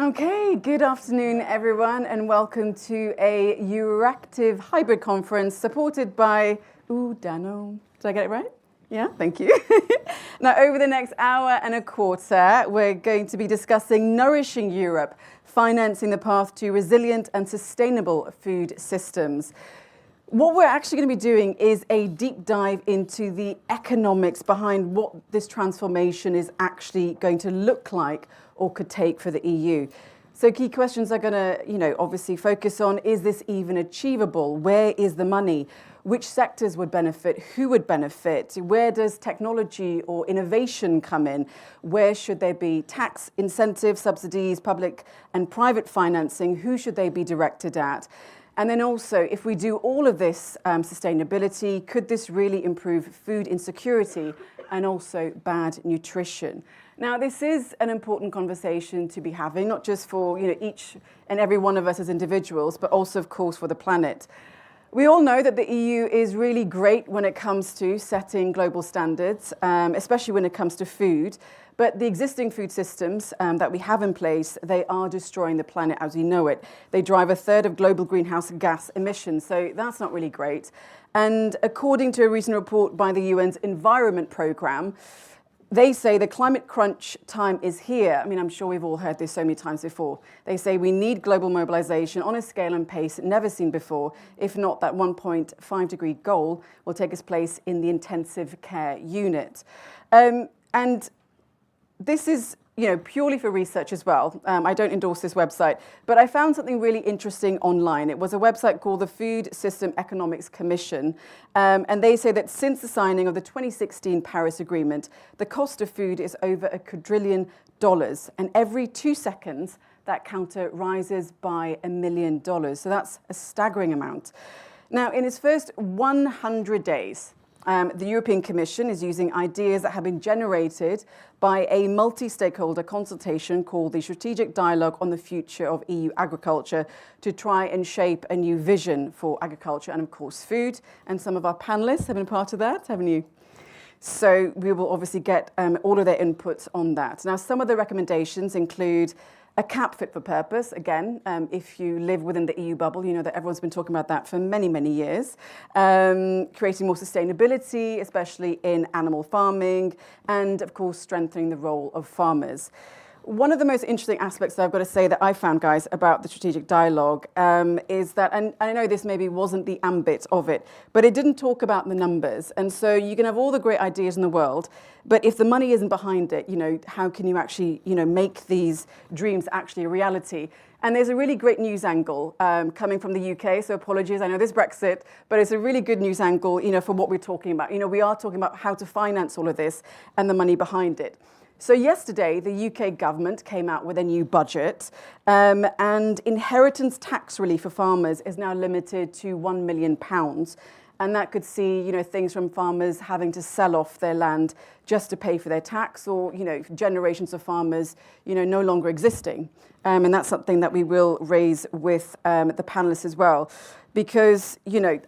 Okay, good afternoon everyone and welcome to a Euractiv hybrid conference supported by, Dano. Did I get it right? Yeah, thank you. Now over the next hour and a quarter, we're going to be discussing Nourishing Europe, financing the path to resilient and sustainable food systems. What we're actually going to be doing is a deep dive into the economics behind what this transformation is actually going to look like or could take for the EU. So key questions are going to, obviously focus on, is this even achievable? Where is the money? Which sectors would benefit? Who would benefit? Where does technology or innovation come in? Where should there be tax incentives, subsidies, public and private financing? Who should they be directed at? And then also, if we do all of this sustainability, could this really improve food insecurity and also bad nutrition? Now, this is an important conversation to be having, not just for each and every one of us as individuals, but also, of course, for the planet. We all know that the EU is really great when it comes to setting global standards, especially when it comes to food. But the existing food systems that we have in place, they are destroying the planet as we know it. They drive a third of global greenhouse gas emissions, so that's not really great. And according to a recent report by the UN's Environment Programme, they say the climate crunch time is here. I mean, I'm sure we've all heard this so many times before. They say we need global mobilization on a scale and pace never seen before. If not, that 1.5 degree goal will take its place in the intensive care unit. And this is, purely for research as well. I don't endorse this website, but I found something really interesting online. It was a website called the Food System Economics Commission, and they say that since the signing of the 2016 Paris Agreement, the cost of food is over $1 quadrillion, and every 2 seconds, that counter rises by $1 million. So that's a staggering amount. Now, in its first 100 days, the European Commission is using ideas that have been generated by a multi-stakeholder consultation called the Strategic Dialogue on the Future of EU Agriculture to try and shape a new vision for agriculture and, of course, food. And some of our panelists have been part of that, haven't you? So we will obviously get all of their inputs on that. Now, some of the recommendations include a cap fit for purpose. Again, if you live within the EU bubble, you know that everyone's been talking about that for many, many years. Creating more sustainability, especially in animal farming, and of course, strengthening the role of farmers. One of the most interesting aspects that I've got to say that I found, guys, about the strategic dialogue is that, and I know this maybe wasn't the ambit of it, but it didn't talk about the numbers. And so you can have all the great ideas in the world, but if the money isn't behind it, how can you actually, make these dreams actually a reality? And there's a really great news angle coming from the UK, so apologies, I know there's Brexit, but it's a really good news angle, for what we're talking about. We are talking about how to finance all of this and the money behind it. So yesterday, the UK government came out with a new budget, and inheritance tax relief for farmers is now limited to £1 million. And that could see, things from farmers having to sell off their land just to pay for their tax, or, generations of farmers, no longer existing. And that's something that we will raise with the panelists as well. Because,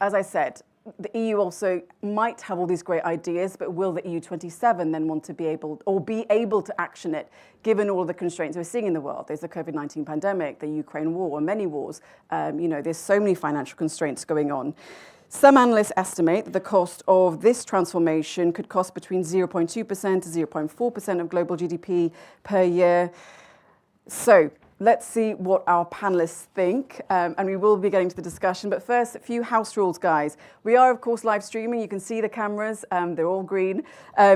as I said, the EU also might have all these great ideas, but will the EU 27 then want to be able to action it, given all the constraints we're seeing in the world? There's the COVID-19 pandemic, the Ukraine war, and many wars. There's so many financial constraints going on. Some analysts estimate that the cost of this transformation could cost between 0.2% to 0.4% of global GDP per year. So let's see what our panelists think, and we will be getting to the discussion. But first, a few house rules, guys. We are, of course, live streaming. You can see the cameras. They're all green.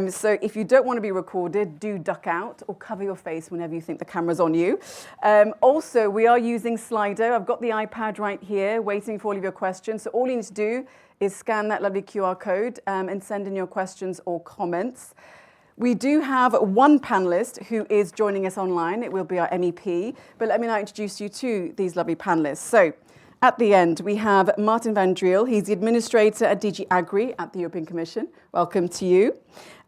So if you don't want to be recorded, do duck out or cover your face whenever you think the camera's on you. Also, we are using Slido. I've got the iPad right here waiting for all of your questions. So all you need to do is scan that lovely QR code and send in your questions or comments. We do have one panelist who is joining us online. It will be our MEP. But let me now introduce you to these lovely panelists. So at the end, we have Martin van Driel. He's the administrator at DG Agri at the European Commission. Welcome to you.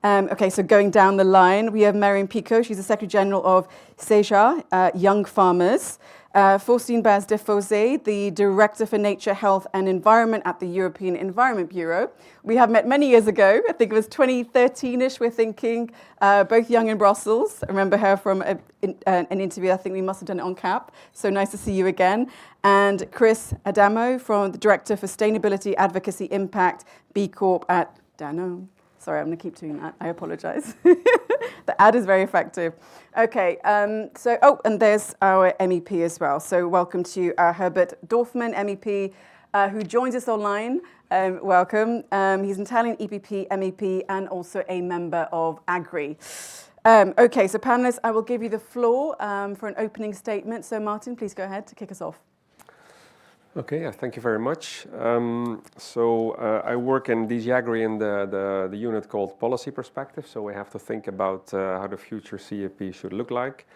Okay, so going down the line, we have Marion Pico. She's the Secretary General of CEJA, Young Farmers. Faustine Baz-Defosé, the Director for Nature, Health and Environment at the European Environment Bureau. We have met many years ago. I think it was 2013-ish, we're thinking, both young in Brussels. I remember her from an interview. I think we must have done it on CAP. So nice to see you again. And Chris Adamo, from the Director for Sustainability Advocacy Impact, B Corp at Danone. Sorry, I'm going to keep doing that. I apologize. The ad is very effective. Okay, and there's our MEP as well. So welcome to Herbert Dorfmann, MEP, who joins us online. Welcome. He's an Italian EPP MEP and also a member of Agri. Okay, so panelists, I will give you the floor for an opening statement. So Martin, please go ahead to kick us off. Okay, thank you very much. I work in DG Agri in the unit called Policy Perspective. So we have to think about how the future CAP should look like.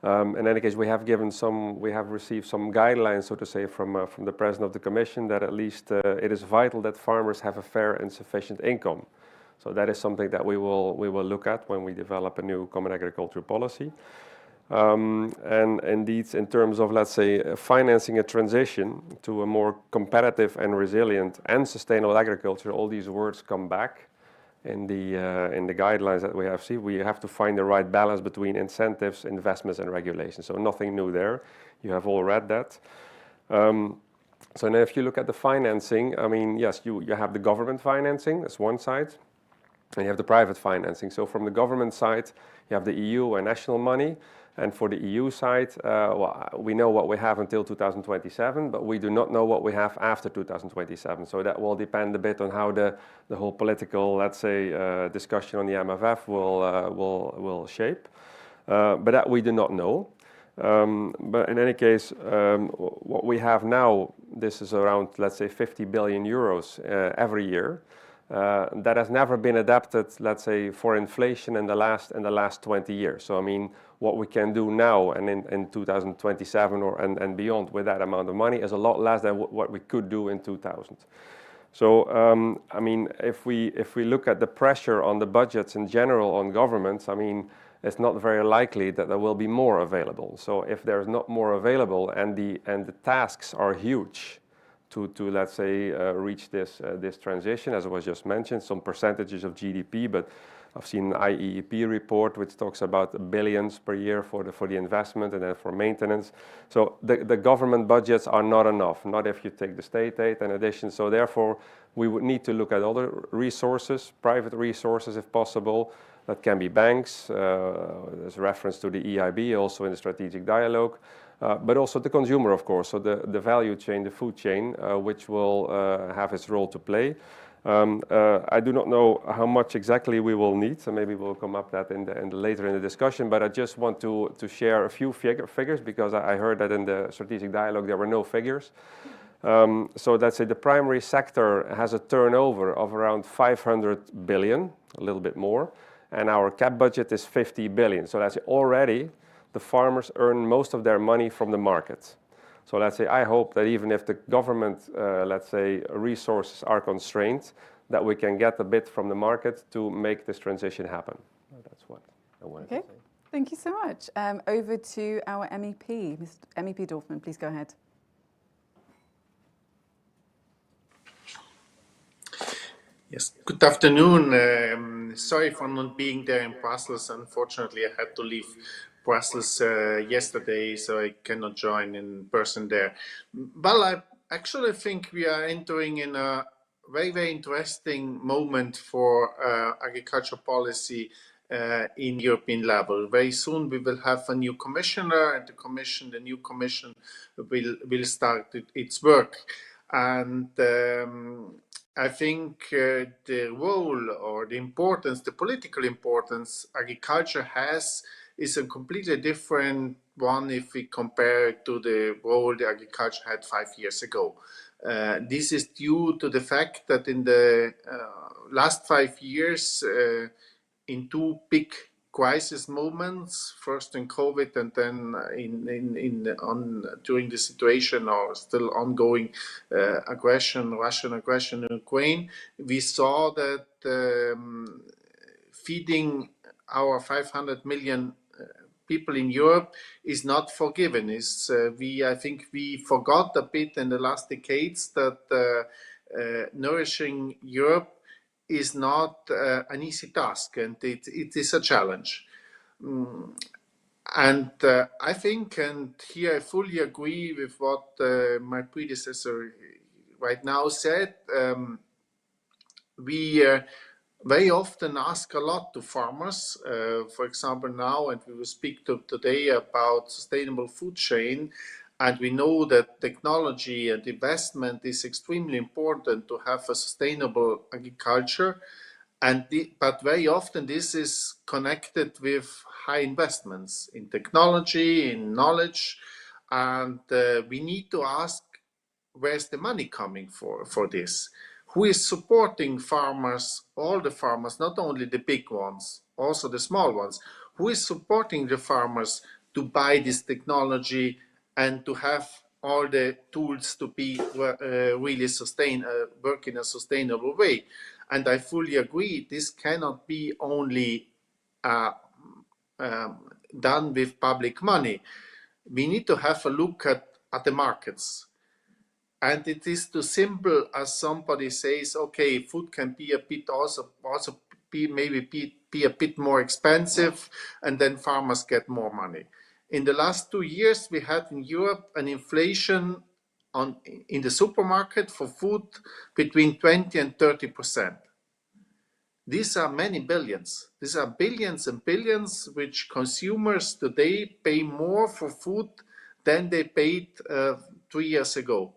In any case, we have received some guidelines, so to say, from the President of the Commission that at least it is vital that farmers have a fair and sufficient income. So that is something that we will look at when we develop a new common agricultural policy. And indeed, in terms of, let's say, financing a transition to a more competitive and resilient and sustainable agriculture, all these words come back in the guidelines that we have seen. We have to find the right balance between incentives, investments, and regulations. So nothing new there. You have all read that. So now, if you look at the financing, I mean, yes, you have the government financing. That's one side. And you have the private financing. So from the government side, you have the EU and national money. And for the EU side, we know what we have until 2027, but we do not know what we have after 2027. So that will depend a bit on how the whole political, let's say, discussion on the MFF will shape. But that we do not know. But in any case, what we have now, this is around, let's say, 50 billion euros every year. That has never been adapted, let's say, for inflation in the last 20 years. So I mean, what we can do now and in 2027 and beyond with that amount of money is a lot less than what we could do in 2000. So I mean, if we look at the pressure on the budgets in general on governments, I mean, it's not very likely that there will be more available. So if there's not more available and the tasks are huge, to let's say reach this transition, as was just mentioned, some percentages of GDP, but I've seen an IEEP report which talks about billions per year for the investment and then for maintenance. So the government budgets are not enough, not if you take the state aid in addition. So therefore, we would need to look at other resources, private resources if possible. That can be banks. There's reference to the EIB also in the strategic dialogue. But also the consumer, of course, so the value chain, the food chain, which will have its role to play. I do not know how much exactly we will need, so maybe we'll come up that later in the discussion. But I just want to share a few figures because I heard that in the strategic dialogue there were no figures. So let's say the primary sector has a turnover of around 500 billion, a little bit more, and our CAP budget is 50 billion. So that's already the farmers earn most of their money from the market. So let's say I hope that even if the government, let's say, resources are constrained, that we can get a bit from the market to make this transition happen. That's what I wanted to say. Thank you so much. Over to our MEP. Mr. MEP Dorfmann, please go ahead. Yes, good afternoon. Sorry for not being there in Brussels. Unfortunately, I had to leave Brussels yesterday, so I cannot join in person there. Well, I actually think we are entering in a very, very interesting moment for agriculture policy in European level. Very soon we will have a new commissioner, and the new commission will start its work. And I think the role or the importance, the political importance agriculture has is a completely different one if we compare it to the role the agriculture had 5 years ago. This is due to the fact that in the last 5 years, in two big crisis moments, first in COVID and then during the situation or still ongoing Russian aggression in Ukraine, we saw that feeding our 500 million people in Europe is not forgiven. I think we forgot a bit in the last decades that nourishing Europe is not an easy task, and it is a challenge. And I think, and here I fully agree with what my predecessor right now said, we very often ask a lot to farmers. For example, now, and we will speak today about sustainable food chain, and we know that technology and investment is extremely important to have a sustainable agriculture. But very often this is connected with high investments in technology, in knowledge, and we need to ask, where's the money coming for this? Who is supporting farmers, all the farmers, not only the big ones, also the small ones? Who is supporting the farmers to buy this technology and to have all the tools to be really work in a sustainable way? And I fully agree, this cannot be only done with public money. We need to have a look at the markets. And it is too simple as somebody says, okay, food can be a bit also be a bit more expensive, and then farmers get more money. In the last 2 years, we had in Europe an inflation in the supermarket for food between 20 and 30%. These are many billions. These are billions and billions which consumers today pay more for food than they paid 3 years ago.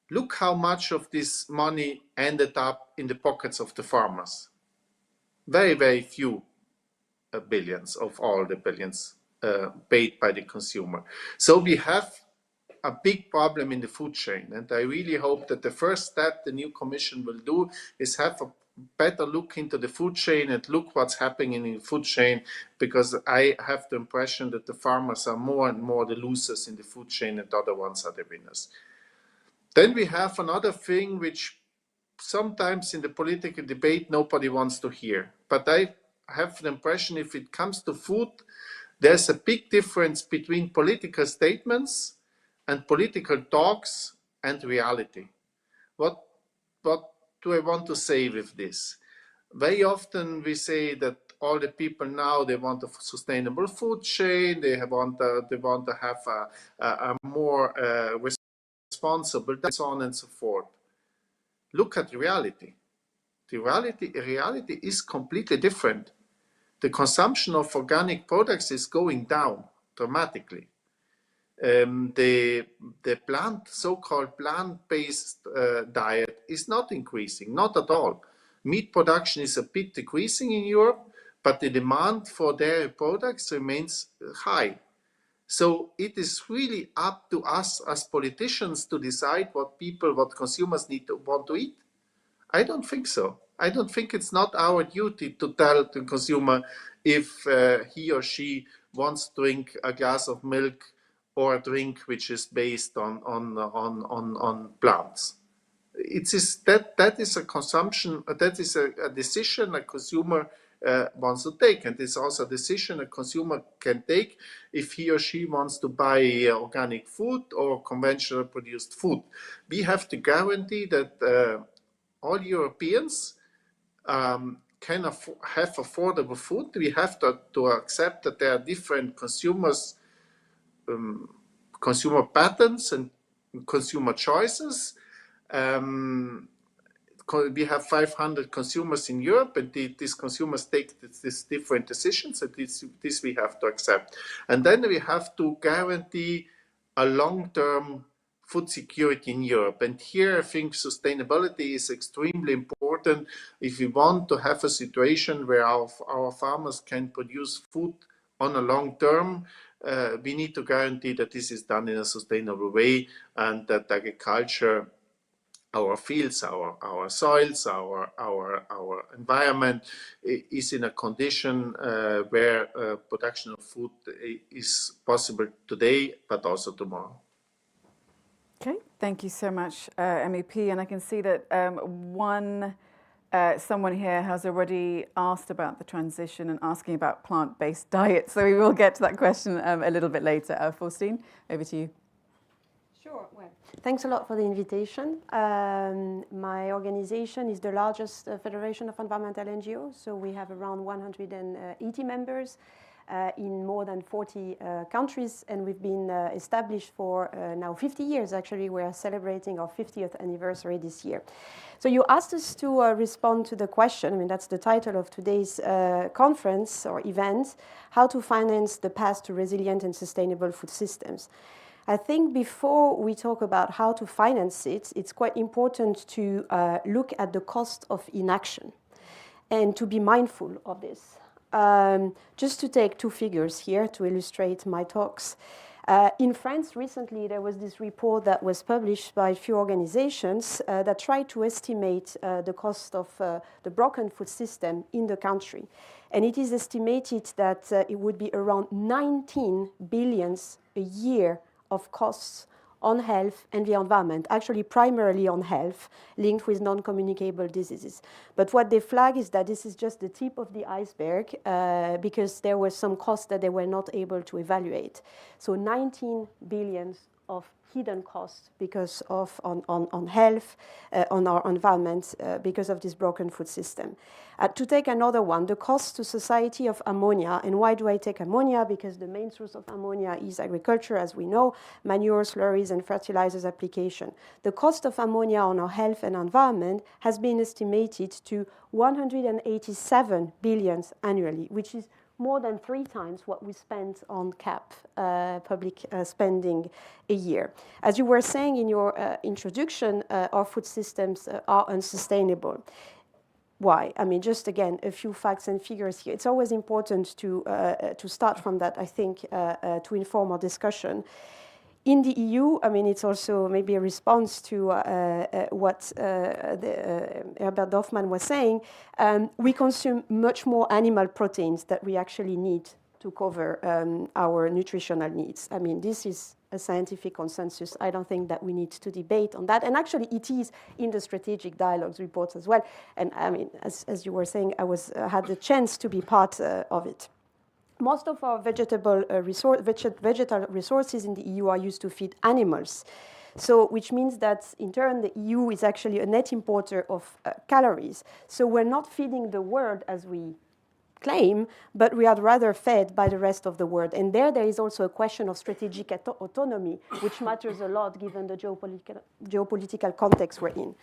Look how much of this money ended up in the pockets of the farmers. Very, very few billions of all the billions paid by the consumer. So we have a big problem in the food chain. And I really hope that the first step the new Commission will do is have a better look into the food chain and look what's happening in the food chain, because I have the impression that the farmers are more and more the losers in the food chain and the other ones are the winners. Then we have another thing which sometimes in the political debate nobody wants to hear. But I have the impression if it comes to food, there's a big difference between political statements and political talks and reality. What do I want to say with this? Very often we say that all the people now, they want a sustainable food chain, they want to have a more responsible, so on and so forth. Look at reality. The reality is completely different. The consumption of organic products is going down dramatically. The so-called plant-based diet is not increasing, not at all. Meat production is a bit decreasing in Europe, but the demand for dairy products remains high. So it is really up to us as politicians to decide what consumers want to eat. I don't think so. I don't think it's not our duty to tell the consumer if he or she wants to drink a glass of milk or a drink which is based on plants. That is a consumption. That is a decision a consumer wants to take, and it's also a decision a consumer can take if he or she wants to buy organic food or conventional produced food. We have to guarantee that all Europeans can have affordable food. We have to accept that there are different consumer patterns and consumer choices. We have 500 consumers in Europe, and these consumers take these different decisions, and this we have to accept. And then we have to guarantee a long-term food security in Europe. And here I think sustainability is extremely important. If we want to have a situation where our farmers can produce food on a long term, we need to guarantee that this is done in a sustainable way, and that agriculture, our fields, our soils, our environment is in a condition where production of food is possible today, but also tomorrow. Okay, thank you so much, MEP. And I can see that one someone here has already asked about the transition and asking about plant-based diet, so we will get to that question a little bit later. Faustine, over to you. Sure. Well, thanks a lot for the invitation. My organization is the largest federation of environmental NGOs, so we have around 180 members in more than 40 countries, and we've been established for now 50 years. Actually, we are celebrating our 50th anniversary this year. So you asked us to respond to the question, I mean, that's the title of today's conference or event, how to finance the path to resilient and sustainable food systems. I think before we talk about how to finance it, it's quite important to look at the cost of inaction and to be mindful of this. Just to take two figures here to illustrate my talks. In France, recently, there was this report that was published by a few organizations that tried to estimate the cost of the broken food system in the country. And it is estimated that it would be around 19 billion a year of costs on health and the environment, actually primarily on health, linked with non-communicable diseases. But what they flag is that this is just the tip of the iceberg because there were some costs that they were not able to evaluate. So 19 billion of hidden costs because of on health, on our environment, because of this broken food system. To take another one, the cost to society of ammonia. And why do I take ammonia? Because the main source of ammonia is agriculture, as we know, manure, slurries, and fertilizers application. The cost of ammonia on our health and environment has been estimated to 187 billion annually, which is more than 3 times what we spend on CAP, public spending a year. As you were saying in your introduction, our food systems are unsustainable. Why? I mean, just again, a few facts and figures here. It's always important to start from that, I think, to inform our discussion. In the EU, I mean, it's also maybe a response to what Herbert Dorfman was saying. We consume much more animal proteins that we actually need to cover our nutritional needs. I mean, this is a scientific consensus. I don't think that we need to debate on that. And actually, it is in the strategic dialogues reports as well. And I mean, as you were saying, I had the chance to be part of it. Most of our vegetal resources in the EU are used to feed animals. So, which means that in turn, the EU is actually a net importer of calories. So we're not feeding the world as we claim, but we are rather fed by the rest of the world. And there is also a question of strategic autonomy, which matters a lot given the geopolitical context we're in.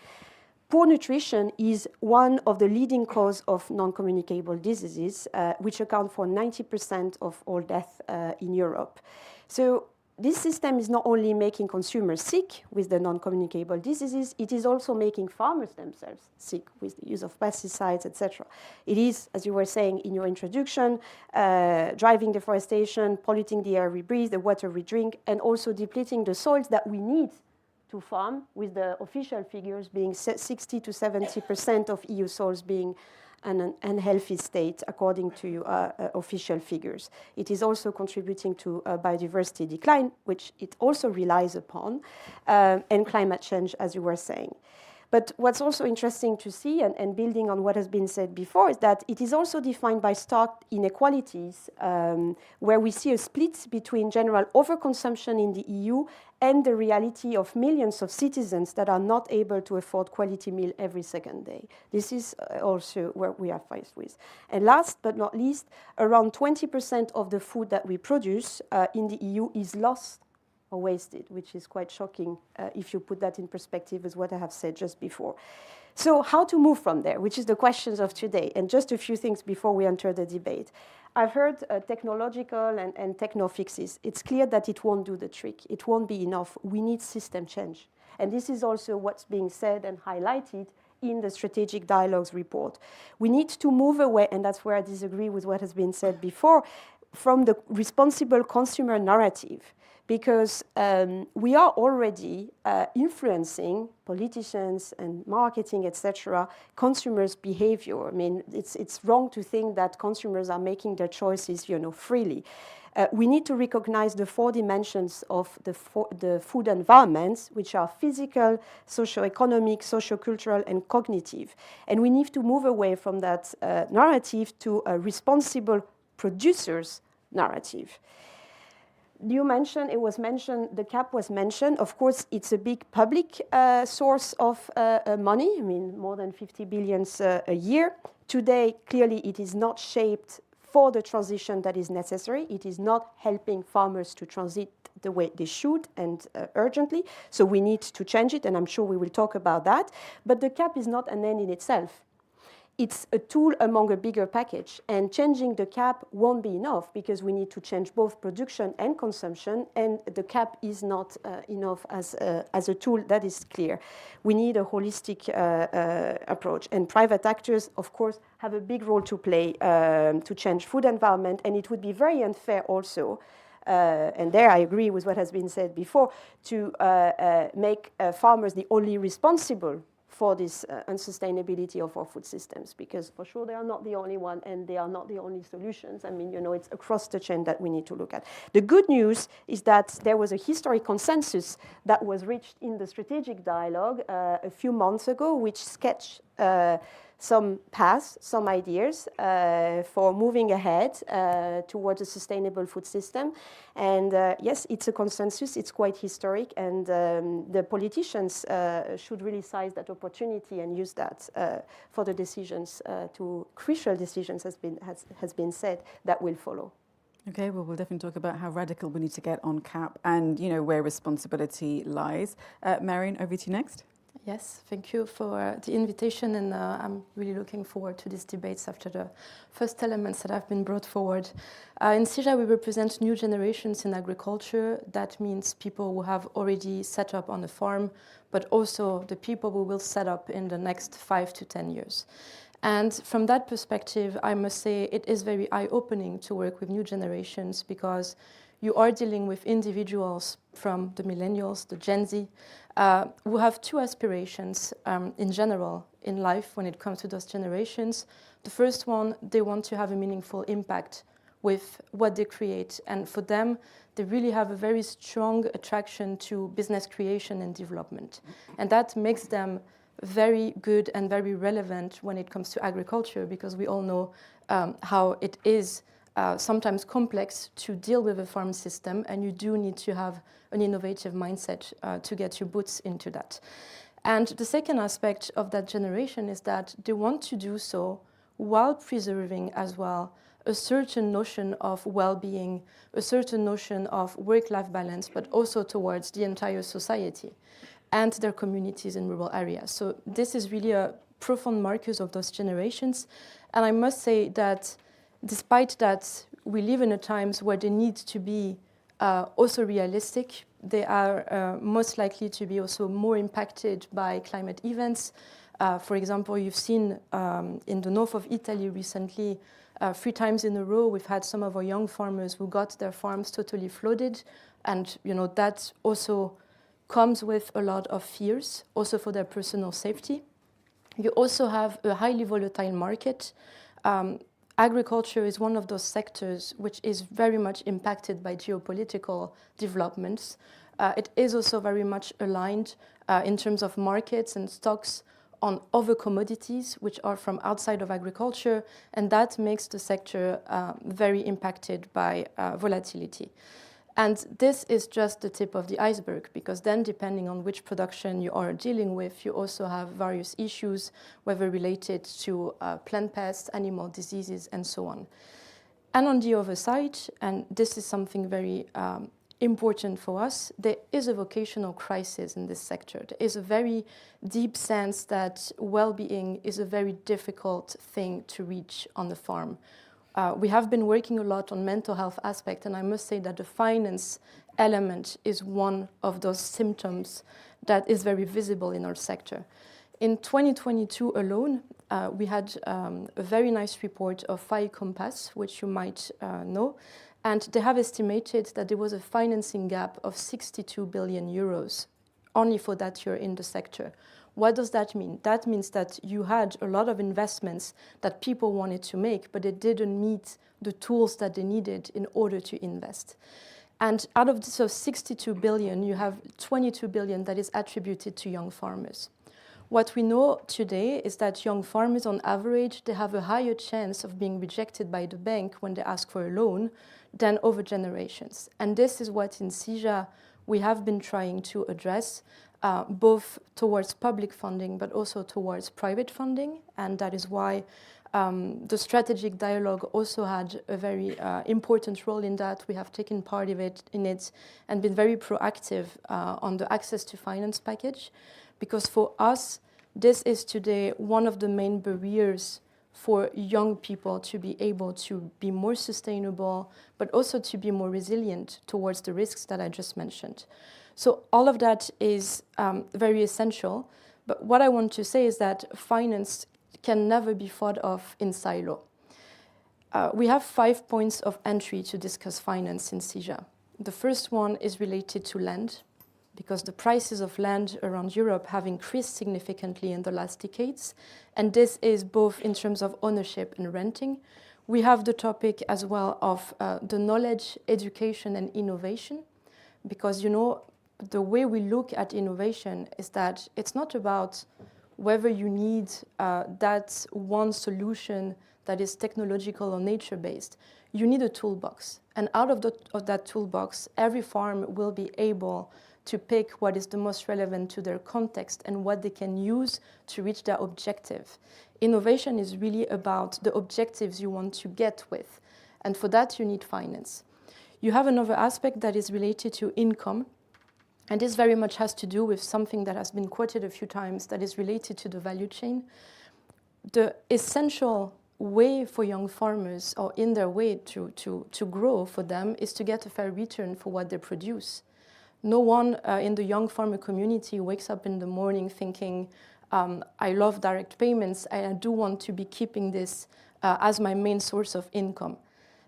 Poor nutrition is one of the leading causes of non-communicable diseases, which account for 90% of all deaths in Europe. So this system is not only making consumers sick with the non-communicable diseases, it is also making farmers themselves sick with the use of pesticides, etc. It is, as you were saying in your introduction, driving deforestation, polluting the air we breathe, the water we drink, and also depleting the soils that we need to farm, with the official figures being 60 to 70% of EU soils being an unhealthy state, according to official figures. It is also contributing to biodiversity decline, which it also relies upon, and climate change, as you were saying. But what's also interesting to see, and building on what has been said before, is that it is also defined by stark inequalities, where we see a split between general overconsumption in the EU and the reality of millions of citizens that are not able to afford quality meal every second day. This is also where we are faced with. And last but not least, around 20% of the food that we produce in the EU is lost or wasted, which is quite shocking if you put that in perspective with what I have said just before. So how to move from there, which is the questions of today. And just a few things before we enter the debate. I've heard technological and techno fixes. It's clear that it won't do the trick. It won't be enough. We need system change. And this is also what's being said and highlighted in the Strategic Dialogues report. We need to move away, and that's where I disagree with what has been said before, from the responsible consumer narrative. because we are already influencing politicians and marketing, etc., consumers' behavior. I mean, it's wrong to think that consumers are making their choices, freely. We need to recognize the 4 dimensions of the food environments, which are physical, socio-economic, socio-cultural, and cognitive. And we need to move away from that narrative to a responsible producers narrative. The CAP was mentioned. Of course, it's a big public source of money. I mean, more than 50 billion a year. Today, clearly, it is not shaped for the transition that is necessary. It is not helping farmers to transit the way they should and urgently. So we need to change it, and I'm sure we will talk about that. But the CAP is not an end in itself. It's a tool among a bigger package, and changing the CAP won't be enough because we need to change both production and consumption, and the CAP is not enough as a tool. That is clear. We need a holistic approach, and private actors, of course, have a big role to play to change food environment, and it would be very unfair also, and there I agree with what has been said before, to make farmers the only responsible for this unsustainability of our food systems, because for sure they are not the only one and they are not the only solutions. I mean, it's across the chain that we need to look at. The good news is that there was a historic consensus that was reached in the strategic dialogue a few months ago, which sketched some paths, some ideas for moving ahead towards a sustainable food system. And yes, it's a consensus, it's quite historic, and the politicians should really seize that opportunity and use that for the decisions, to crucial decisions has been said that will follow. Okay, well, we'll definitely talk about how radical we need to get on CAP and, where responsibility lies. Marion, over to you next. Yes, thank you for the invitation, and I'm really looking forward to these debates after the first elements that have been brought forward. In CIJA, we represent new generations in agriculture. That means people who have already set up on a farm, but also the people who will set up in the next 5 to 10 years. And from that perspective, I must say it is very eye-opening to work with new generations, because you are dealing with individuals from the millennials, the Gen Z, who have 2 aspirations in general in life when it comes to those generations. The first one, they want to have a meaningful impact with what they create. And for them, they really have a very strong attraction to business creation and development. And that makes them very good and very relevant when it comes to agriculture, because we all know how it is sometimes complex to deal with a farm system, and you do need to have an innovative mindset to get your boots into that. And the second aspect of that generation is that they want to do so while preserving as well a certain notion of well-being, a certain notion of work-life balance, but also towards the entire society and their communities in rural areas. So this is really a profound markers of those generations. And I must say that despite that, we live in a times where they need to be also realistic. They are most likely to be also more impacted by climate events. For example, you've seen in the north of Italy recently, 3 times in a row, we've had some of our young farmers who got their farms totally flooded. And that also comes with a lot of fears, also for their personal safety. You also have a highly volatile market. Agriculture is one of those sectors which is very much impacted by geopolitical developments. It is also very much aligned in terms of markets and stocks on other commodities which are from outside of agriculture, and that makes the sector very impacted by volatility. And this is just the tip of the iceberg, because then depending on which production you are dealing with, you also have various issues, whether related to plant pests, animal diseases, and so on. And on the other side, and this is something very important for us, there is a vocational crisis in this sector. There is a very deep sense that well-being is a very difficult thing to reach on the farm. We have been working a lot on mental health aspect, and I must say that the finance element is one of those symptoms that is very visible in our sector. In 2022 alone, we had a very nice report of FI Compass, which you might know, And they have estimated that there was a financing gap of 62 billion euros only for that year in the sector. What does that mean? That means that you had a lot of investments that people wanted to make, but they didn't meet the tools that they needed in order to invest. And out of this 62 billion, you have 22 billion that is attributed to young farmers. What we know today is that young farmers, on average, they have a higher chance of being rejected by the bank when they ask for a loan than over generations. And this is what in CIJA we have been trying to address, both towards public funding but also towards private funding. And that is why the strategic dialogue also had a very important role in that. We have taken part of it in it and been very proactive on the access to finance package, because for us, this is today one of the main barriers for young people to be able to be more sustainable, but also to be more resilient towards the risks that I just mentioned. So all of that is very essential. But what I want to say is that finance can never be thought of in silo. We have 5 points of entry to discuss finance in CIJA. The first one is related to land, because the prices of land around Europe have increased significantly in the last decades, and this is both in terms of ownership and renting. We have the topic as well of the knowledge, education, and innovation, because, you know, the way we look at innovation is that it's not about whether you need that one solution that is technological or nature-based. You need a toolbox. And out of that toolbox, every farm will be able to pick what is the most relevant to their context and what they can use to reach their objective. Innovation is really about the objectives you want to get with. And for that, you need finance. You have another aspect that is related to income. And this very much has to do with something that has been quoted a few times that is related to the value chain. The essential way for young farmers, or in their way to grow for them, is to get a fair return for what they produce. No one in the young farmer community wakes up in the morning thinking, I love direct payments, and I do want to be keeping this as my main source of income.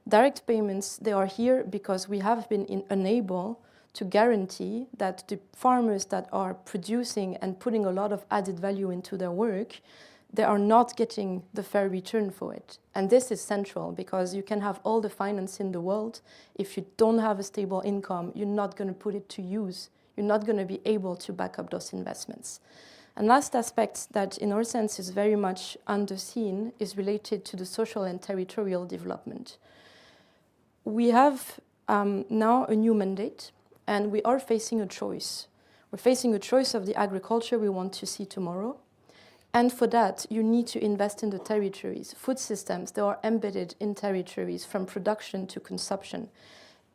Direct payments, they are here because we have been unable to guarantee that the farmers that are producing and putting a lot of added value into their work, they are not getting the fair return for it. And this is central, because you can have all the finance in the world. If you don't have a stable income, you're not going to put it to use. You're not going to be able to back up those investments. And last aspect that, in our sense, is very much underseen is related to the social and territorial development. We have now a new mandate, and we are facing a choice. We're facing a choice of the agriculture we want to see tomorrow. And for that, you need to invest in the territories. Food systems, they are embedded in territories from production to consumption.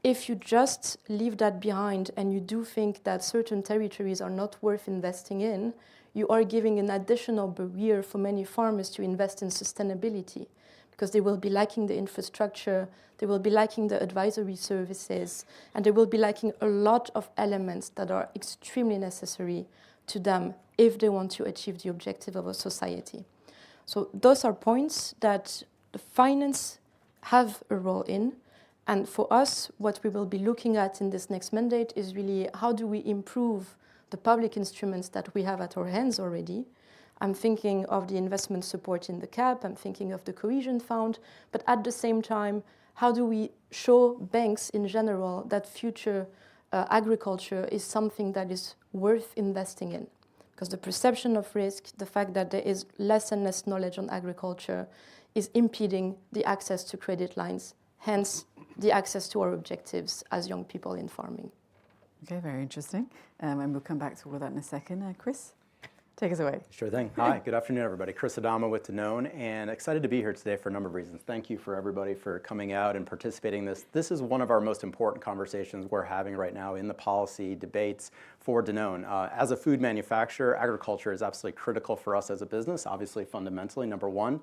If you just leave that behind and you do think that certain territories are not worth investing in, you are giving an additional barrier for many farmers to invest in sustainability, because they will be lacking the infrastructure, they will be lacking the advisory services, and they will be lacking a lot of elements that are extremely necessary to them if they want to achieve the objective of a society. So those are points that the finance have a role in. And for us, what we will be looking at in this next mandate is really how do we improve the public instruments that we have at our hands already. I'm thinking of the investment support in the CAP, I'm thinking of the Cohesion Fund, but at the same time, how do we show banks in general that future agriculture is something that is worth investing in? Because the perception of risk, the fact that there is less and less knowledge on agriculture, is impeding the access to credit lines, hence the access to our objectives as young people in farming. Okay, very interesting. And we'll come back to all of that in a second. Chris, take us away. Sure thing. Hi, good afternoon, everybody. Chris Adama with Danone, and excited to be here today for a number of reasons. Thank you for everybody for coming out and participating in this. This is one of our most important conversations we're having right now in the policy debates for Danone. As a food manufacturer, agriculture is absolutely critical for us as a business, obviously fundamentally, number one.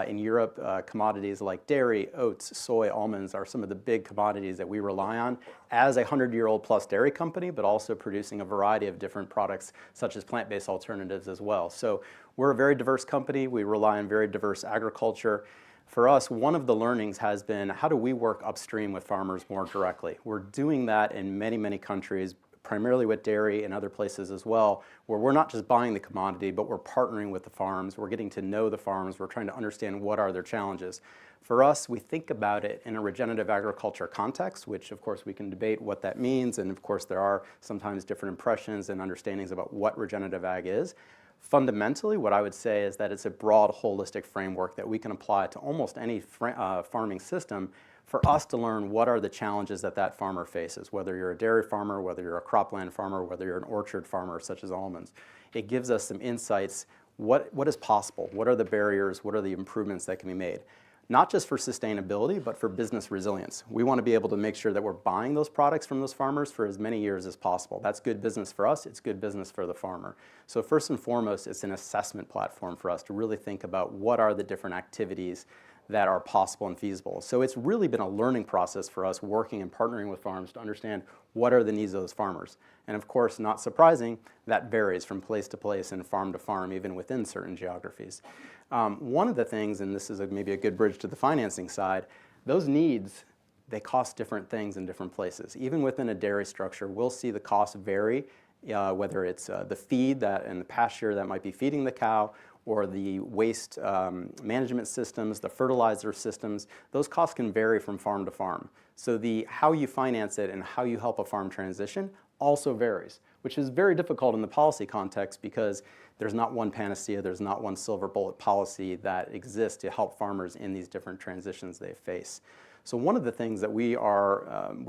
In Europe, commodities like dairy, oats, soy, almonds are some of the big commodities that we rely on as a 100-year-old plus dairy company, but also producing a variety of different products such as plant-based alternatives as well. So we're a very diverse company. We rely on very diverse agriculture. For us, one of the learnings has been how do we work upstream with farmers more directly? We're doing that in many, many countries, primarily with dairy and other places as well, where we're not just buying the commodity, but we're partnering with the farms. We're getting to know the farms. We're trying to understand what are their challenges. For us, we think about it in a regenerative agriculture context, which of course we can debate what that means. And of course, there are sometimes different impressions and understandings about what regenerative ag is. Fundamentally, what I would say is that it's a broad, holistic framework that we can apply to almost any farming system for us to learn what are the challenges that that farmer faces, whether you're a dairy farmer, whether you're a cropland farmer, whether you're an orchard farmer such as almonds. It gives us some insights. What is possible? What are the barriers? What are the improvements that can be made? Not just for sustainability, but for business resilience. We want to be able to make sure that we're buying those products from those farmers for as many years as possible. That's good business for us. It's good business for the farmer. So first and foremost, it's an assessment platform for us to really think about what are the different activities that are possible and feasible. So it's really been a learning process for us working and partnering with farms to understand what are the needs of those farmers. And of course, not surprising, that varies from place to place and farm to farm, even within certain geographies. One of the things, and this is maybe a good bridge to the financing side, those needs, they cost different things in different places. Even within a dairy structure, we'll see the costs vary, whether it's the feed and the pasture that might be feeding the cow, or the waste management systems, the fertilizer systems. Those costs can vary from farm to farm. So how you finance it and how you help a farm transition also varies, which is very difficult in the policy context because there's not one panacea, there's not one silver bullet policy that exists to help farmers in these different transitions they face. So one of the things that we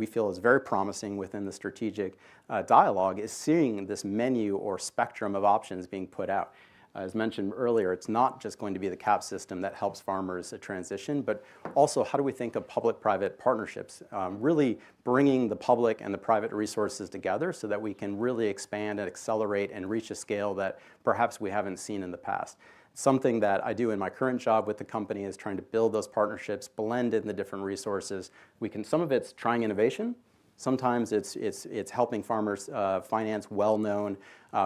feel is very promising within the strategic dialogue is seeing this menu or spectrum of options being put out. As mentioned earlier, it's not just going to be the CAP system that helps farmers transition, but also how do we think of public-private partnerships, really bringing the public and the private resources together so that we can really expand and accelerate and reach a scale that perhaps we haven't seen in the past. Something that I do in my current job with the company is trying to build those partnerships, blend in the different resources. Some of it's trying innovation. Sometimes it's helping farmers finance well-known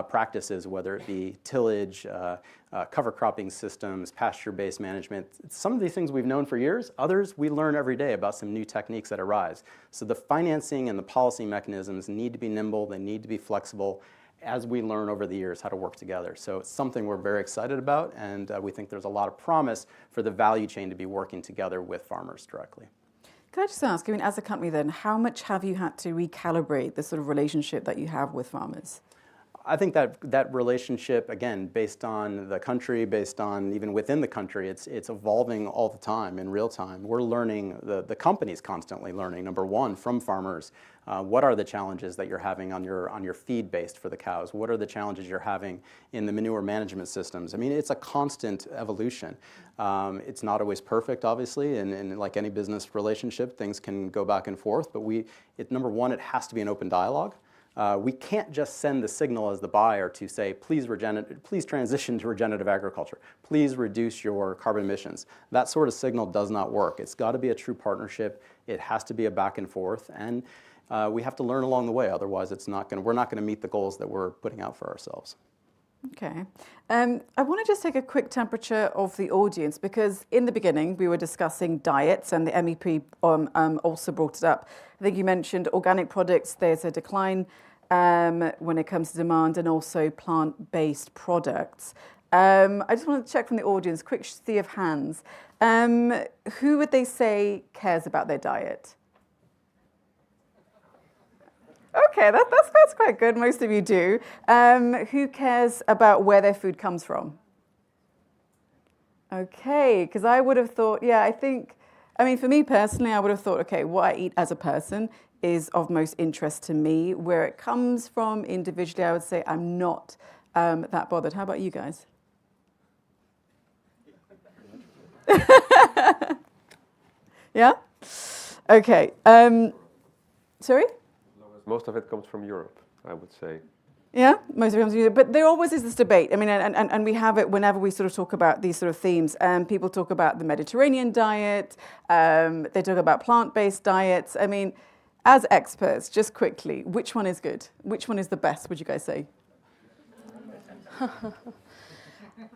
practices, whether it be tillage, cover cropping systems, pasture-based management. Some of these things we've known for years. Others, we learn every day about some new techniques that arise. So the financing and the policy mechanisms need to be nimble. They need to be flexible as we learn over the years how to work together. So it's something we're very excited about, and we think there's a lot of promise for the value chain to be working together with farmers directly. Can I just ask, as a company then, how much have you had to recalibrate the sort of relationship that you have with farmers? I think that relationship, again, based on the country, based on even within the country, it's evolving all the time in real time. We're learning, the company's constantly learning, number one, from farmers. What are the challenges that you're having on your feed based for the cows? What are the challenges you're having in the manure management systems? I mean, it's a constant evolution. It's not always perfect, obviously, and like any business relationship, things can go back and forth, but number one, it has to be an open dialogue. We can't just send the signal as the buyer to say, please transition to regenerative agriculture. Please reduce your carbon emissions. That sort of signal does not work. It's got to be a true partnership. It has to be a back and forth. And we have to learn along the way. Otherwise, we're not going to meet the goals that we're putting out for ourselves. Okay. I want to just take a quick temperature of the audience because in the beginning we were discussing diets and the MEP also brought it up. I think you mentioned organic products, there's a decline when it comes to demand and also plant-based products. I just want to check from the audience, quick sea of hands. Who would they say cares about their diet? Okay, that's quite good. Most of you do. Who cares about where their food comes from? Okay, because I would have thought, for me personally, I would have thought, okay, what I eat as a person is of most interest to me. Where it comes from individually, I would say I'm not that bothered. How about you guys? Yeah? Okay. Sorry? Most of it comes from Europe, I would say. Yeah, most of it comes from Europe. But there always is this debate. I mean, and we have it whenever we sort of talk about these sort of themes. People talk about the Mediterranean diet. They talk about plant-based diets. I mean, as experts, just quickly, which one is good? Which one is the best, would you guys say?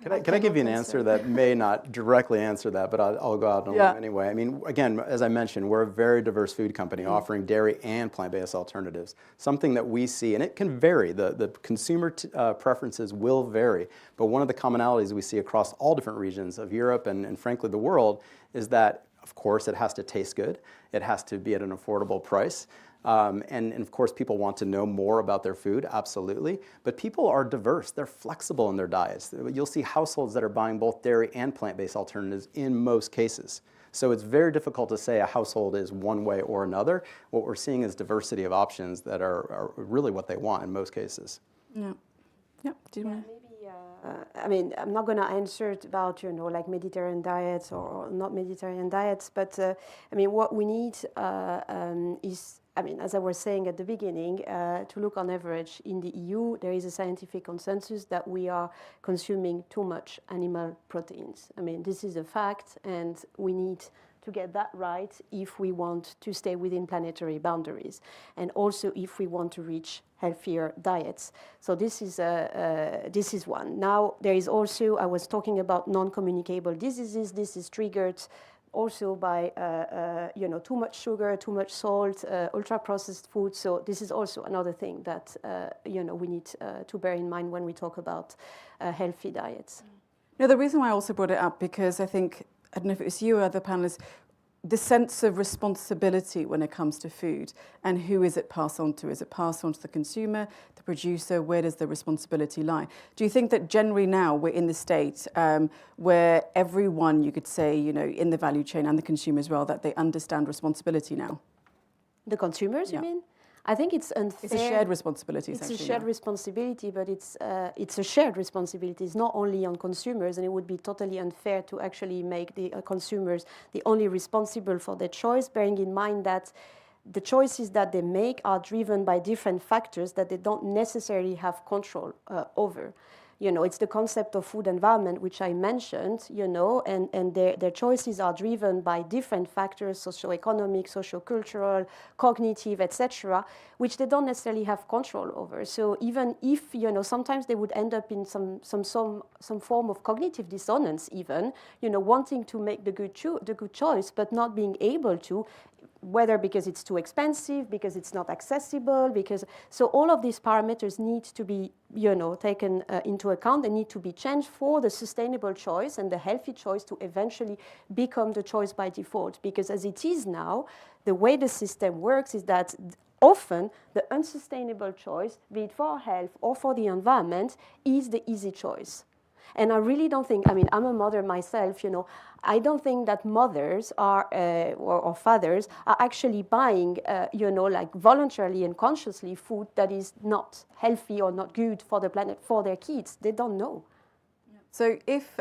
Can I give you an answer that may not directly answer that, but I'll go out on a limb anyway. I mean, again, as I mentioned, we're a very diverse food company offering dairy and plant-based alternatives. Something that we see, and it can vary, the consumer preferences will vary, but one of the commonalities we see across all different regions of Europe and frankly the world is that, of course, it has to taste good. It has to be at an affordable price. And of course, people want to know more about their food, absolutely. But people are diverse. They're flexible in their diets. You'll see households that are buying both dairy and plant-based alternatives in most cases. So it's very difficult to say a household is one way or another. What we're seeing is diversity of options that are really what they want in most cases. Yeah. Yeah. Do you want to? I mean, I'm not going to answer about, like Mediterranean diets or not Mediterranean diets, but I mean, what we need is, I mean, as I was saying at the beginning, to look on average in the EU, there is a scientific consensus that we are consuming too much animal proteins. I mean, this is a fact, and we need to get that right if we want to stay within planetary boundaries, and also if we want to reach healthier diets. So this is one. Now, there is also, I was talking about non-communicable diseases. This is triggered also by too much sugar, too much salt, ultra-processed food. So this is also another thing that we need to bear in mind when we talk about healthy diets. No, the reason why I also brought it up, because I think, I don't know if it was you or other panelists, the sense of responsibility when it comes to food, and who is it passed on to? Is it passed on to the consumer, the producer? Where does the responsibility lie? Do you think that generally now we're in the state where everyone, you could say, in the value chain and the consumer as well, that they understand responsibility now? The consumers, you mean? I think it's unfair. It's a shared responsibility, essentially. It's a shared responsibility, but it's a shared responsibility. It's not only on consumers, and it would be totally unfair to actually make the consumers the only responsible for their choice, bearing in mind that the choices that they make are driven by different factors that they don't necessarily have control over. It's the concept of food environment, which I mentioned, and their choices are driven by different factors, socioeconomic, sociocultural, cognitive, etc., which they don't necessarily have control over. So even if, sometimes they would end up in some form of cognitive dissonance even, wanting to make the good choice, but not being able to, whether because it's too expensive, because it's not accessible, so all of these parameters need to be, taken into account. They need to be changed for the sustainable choice and the healthy choice to eventually become the choice by default. Because as it is now, the way the system works is that often the unsustainable choice, be it for our health or for the environment, is the easy choice. And I really don't think, I mean, I'm a mother myself, I don't think that mothers are, or fathers are actually buying, like voluntarily and consciously food that is not healthy or not good for the planet, for their kids. They don't know. So if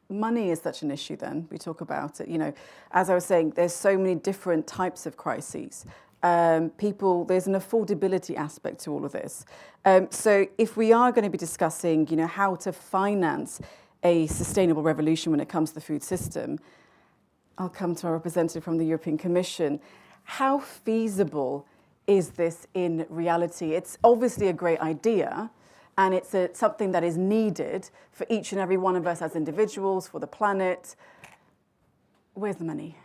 money is such an issue, then we talk about it, as I was saying, there's so many different types of crises. There's an affordability aspect to all of this. So if we are going to be discussing, how to finance a sustainable revolution when it comes to the food system, I'll come to our representative from the European Commission. How feasible is this in reality? It's obviously a great idea, and it's something that is needed for each and every one of us as individuals, for the planet. Where's the money?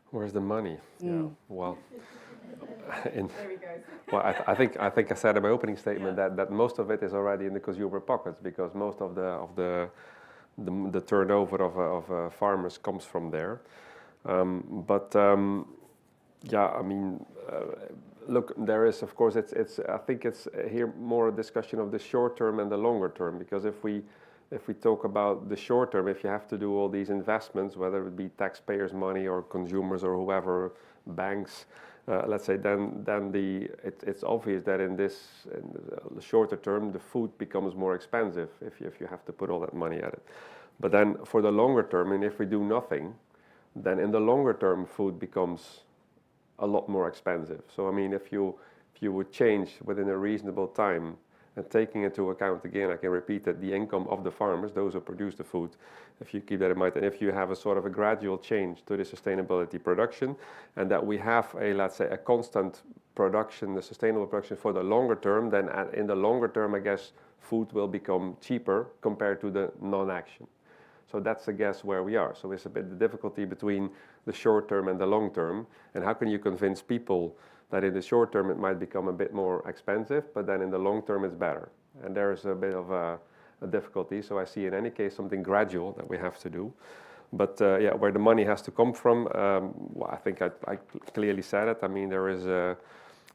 Where's the money? Yeah, well... There we go. Well, I think I said in my opening statement that most of it is already in the consumer pockets, because most of the turnover of farmers comes from there. Look, there is, of course, I think it's here more a discussion of the short term and the longer term, because if we talk about the short term, if you have to do all these investments, whether it be taxpayers' money or consumers or whoever, banks, let's say, then it's obvious that in the shorter term, the food becomes more expensive if you have to put all that money at it. But then for the longer term, and if we do nothing, then in the longer term, food becomes a lot more expensive. So I mean, if you would change within a reasonable time, and taking into account, again, I can repeat that the income of the farmers, those who produce the food, if you keep that in mind, and if you have a sort of a gradual change to the sustainability production, and that we have let's say, a constant production, the sustainable production for the longer term, then in the longer term, I guess, food will become cheaper compared to the non-action. So that's, I guess, where we are. So it's a bit the difficulty between the short term and the long term. And how can you convince people that in the short term it might become a bit more expensive, but then in the long term it's better? And there is a bit of a difficulty. So I see in any case something gradual that we have to do. But yeah, where the money has to come from, well, I think I clearly said it. I mean,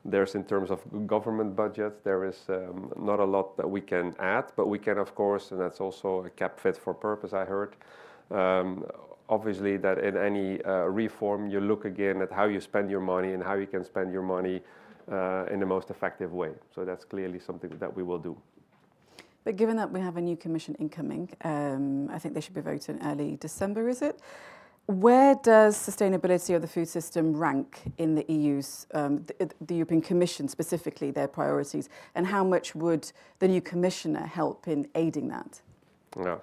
there's in terms of government budgets, there is not a lot that we can add, but we can, of course, and that's also a cap fit for purpose, I heard. Obviously, that in any reform, you look again at how you spend your money and how you can spend your money in the most effective way. So that's clearly something that we will do. But given that we have a new commission incoming, I think they should be voted in early December, is it? Where does sustainability of the food system rank in the EU's, the European Commission specifically, their priorities? And how much would the new commissioner help in aiding that? Yeah.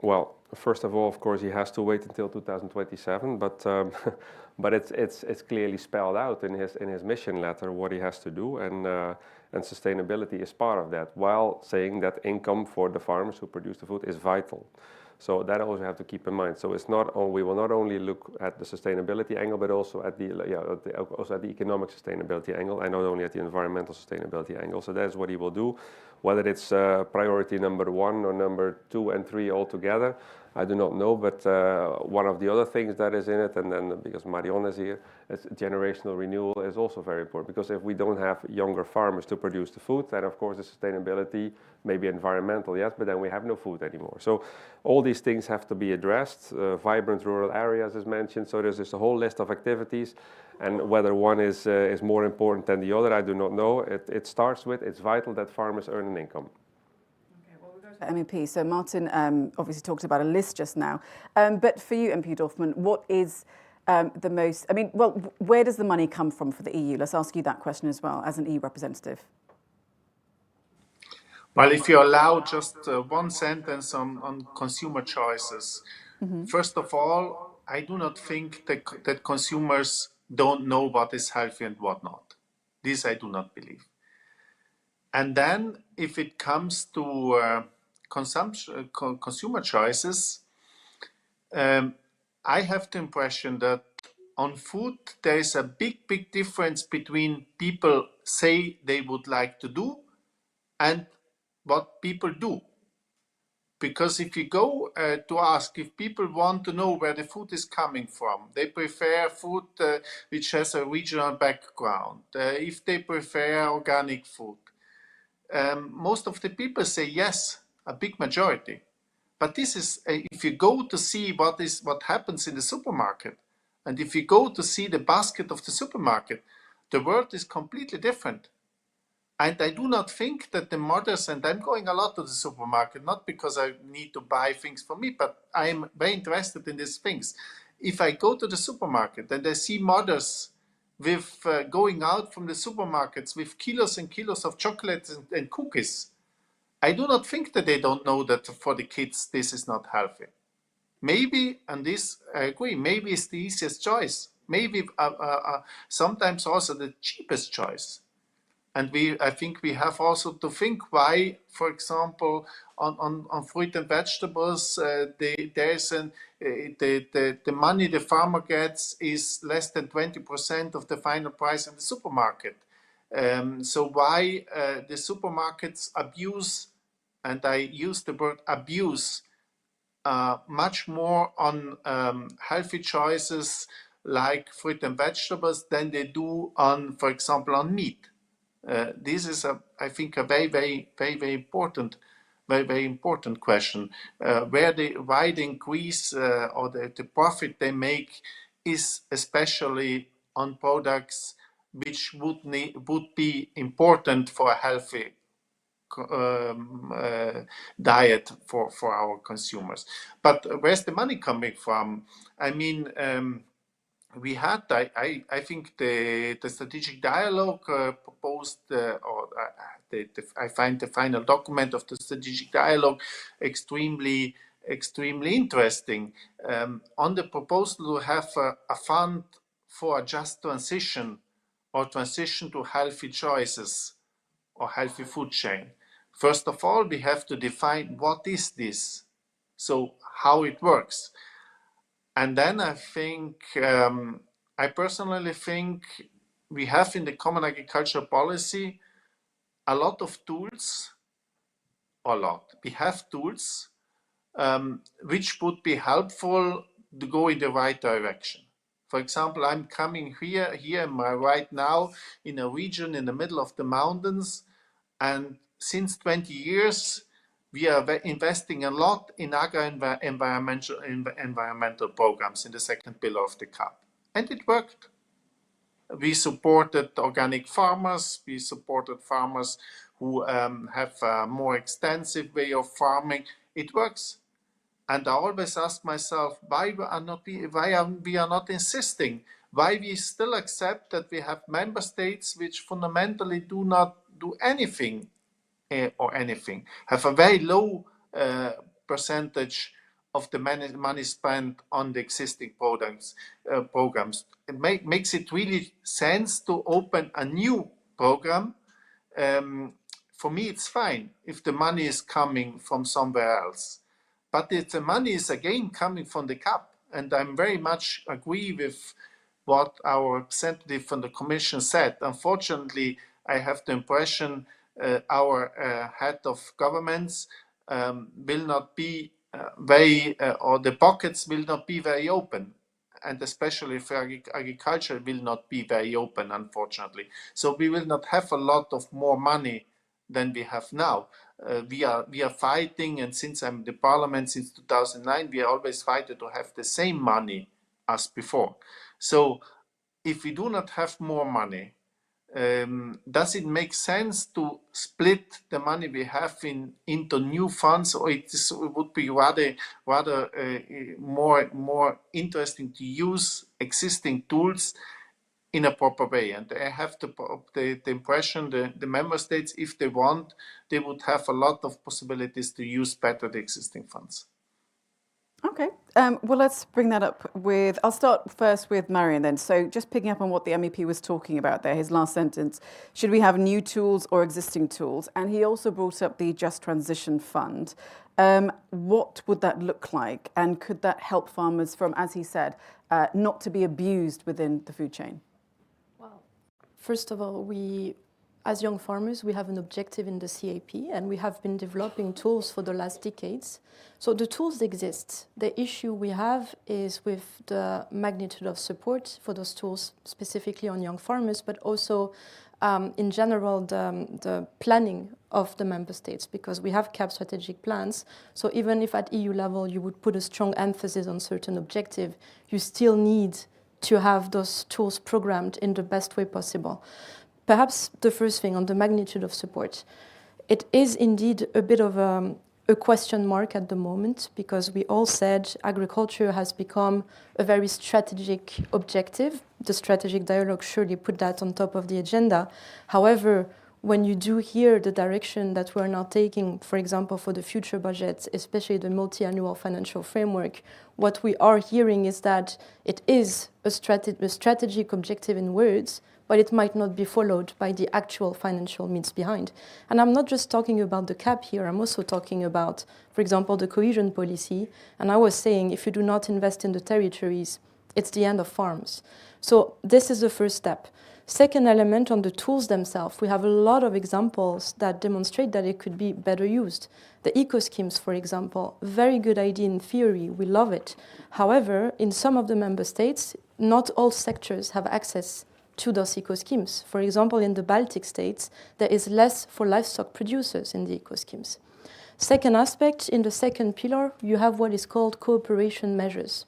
Well, first of all, of course, he has to wait until 2027, but it's clearly spelled out in his mission letter what he has to do, and sustainability is part of that, while saying that income for the farmers who produce the food is vital. So that also have to keep in mind. So it's not we will not only look at the sustainability angle, but also at the economic sustainability angle, and not only at the environmental sustainability angle. So that's what he will do. Whether it's priority number 1 or number 2 and 3 altogether, I do not know. But one of the other things that is in it, and then because Marion is here, it's generational renewal is also very important. Because if we don't have younger farmers to produce the food, then of course the sustainability, maybe environmental, yes, but then we have no food anymore. So all these things have to be addressed. Vibrant rural areas is mentioned. So there's just a whole list of activities, and whether one is more important than the other, I do not know. It starts with it's vital that farmers earn an income. MEP. So Martin obviously talked about a list just now. But for you, MP Dorfman, what is the most, I mean, well, where does the money come from for the EU? Let's ask you that question as well, as an EU representative. Well, if you allow just one sentence on consumer choices. Mm-hmm. First of all, I do not think that consumers don't know what is healthy and what not. This I do not believe. And then if it comes to consumer choices, I have the impression that on food there is a big difference between people say they would like to do and what people do. Because if you go to ask if people want to know where the food is coming from, they prefer food which has a regional background, if they prefer organic food. Most of the people say yes, a big majority. But this is, if you go to see what happens in the supermarket, and if you go to see the basket of the supermarket, the world is completely different. And I do not think that the mothers, and I'm going a lot to the supermarket, not because I need to buy things for me, but I'm very interested in these things. If I go to the supermarket and I see mothers with going out from the supermarkets with kilos and kilos of chocolates and cookies, I do not think that they don't know that for the kids this is not healthy. Maybe, and this I agree, maybe it's the easiest choice. Maybe sometimes also the cheapest choice. And I think we have also to think why, for example, on fruit and vegetables, the money the farmer gets is less than 20% of the final price in the supermarket. So why the supermarkets abuse, and I use the word abuse, much more on healthy choices like fruit and vegetables than they do on, for example, on meat. This is, I think, a very important question. Why the increase or the profit they make is especially on products which would be important for a healthy diet for our consumers. But where's the money coming from? I mean, we had, I think, the strategic dialogue proposed, I find the final document of the strategic dialogue extremely interesting. On the proposal to have a fund for a just transition or transition to healthy choices or healthy food chain First of all, we have to define what is this, so how it works. And then I think, I personally think we have in the common agricultural policy a lot of tools, we have tools which would be helpful to go in the right direction. For example, I'm coming here right now in a region in the middle of the mountains, and since 20 years, we are investing a lot in environmental programs in the second pillar of the CAP. And it worked. We supported organic farmers. We supported farmers who have a more extensive way of farming. It works. And I always ask myself, why we are not insisting? Why we still accept that we have member states which fundamentally do not do anything have a very low percentage of the money spent on the existing programs. It makes it really sense to open a new program. For me, it's fine if the money is coming from somewhere else. But if the money is again coming from the CAP, and I'm very much agree with what our representative from the Commission said. Unfortunately, I have the impression our head of governments will not be or the pockets will not be very open. And especially for agriculture will not be very open, unfortunately. So we will not have a lot of more money than we have now. We are fighting, and since I'm in the parliament since 2009, we are always fighting to have the same money as before. So if we do not have more money, does it make sense to split the money we have into new funds, or it would be rather more interesting to use existing tools in a proper way? And I have the impression the member states, if they want, they would have a lot of possibilities to use better the existing funds. Okay, well, let's bring that up with, I'll start first with Marian then. So just picking up on what the MEP was talking about there, his last sentence, should we have new tools or existing tools? And he also brought up the Just Transition Fund. What would that look like? And could that help farmers from, as he said, not to be abused within the food chain? Well, first of all, as young farmers, we have an objective in the CAP, and we have been developing tools for the last decades. So the tools exist. The issue we have is with the magnitude of support for those tools, specifically on young farmers, but also in general the planning of the member states, because we have CAP strategic plans. So even if at EU level you would put a strong emphasis on certain objective, you still need to have those tools programmed in the best way possible. Perhaps the first thing on the magnitude of support. It is indeed a bit of a question mark at the moment, because we all said agriculture has become a very strategic objective. The strategic dialogue surely put that on top of the agenda. However, when you do hear the direction that we're now taking, for example, for the future budget, especially the multi-annual financial framework, what we are hearing is that it is a strategic objective in words, but it might not be followed by the actual financial means behind. And I'm not just talking about the CAP here, I'm also talking about, for example, the cohesion policy. And I was saying, if you do not invest in the territories, it's the end of farms. So this is the first step. Second element, on the tools themselves, we have a lot of examples that demonstrate that it could be better used. The eco-schemes, for example, very good idea in theory, we love it. However, in some of the member states, not all sectors have access to those eco-schemes. For example, in the Baltic states, there is less for livestock producers in the eco-schemes. Second aspect, in the second pillar, you have what is called cooperation measures.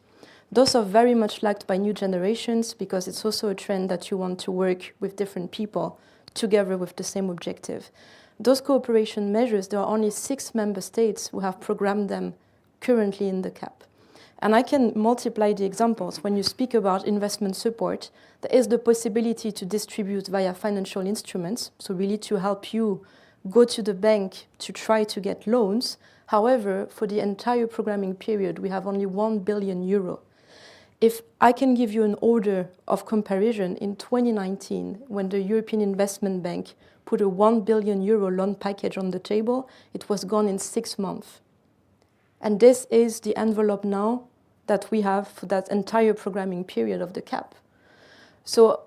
Those are very much liked by new generations, because it's also a trend that you want to work with different people together with the same objective. Those cooperation measures, there are only 6 member states who have programmed them currently in the CAP. And I can multiply the examples. When you speak about investment support, there is the possibility to distribute via financial instruments, so really to help you go to the bank to try to get loans. However, for the entire programming period, we have only €1 billion. if I can give you an order of comparison, in 2019, when the European Investment Bank put a €1 billion loan package on the table, it was gone in 6 months. And this is the envelope now that we have for that entire programming period of the CAP. So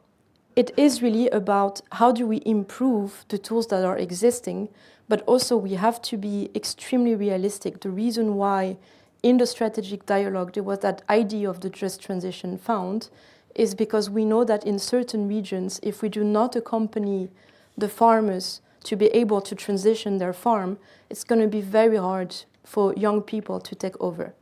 it is really about how do we improve the tools that are existing, but also we have to be extremely realistic. The reason why in the strategic dialogue there was that idea of the just transition fund is because we know that in certain regions, if we do not accompany the farmers to be able to transition their farm, it's going to be very hard for young people to take over,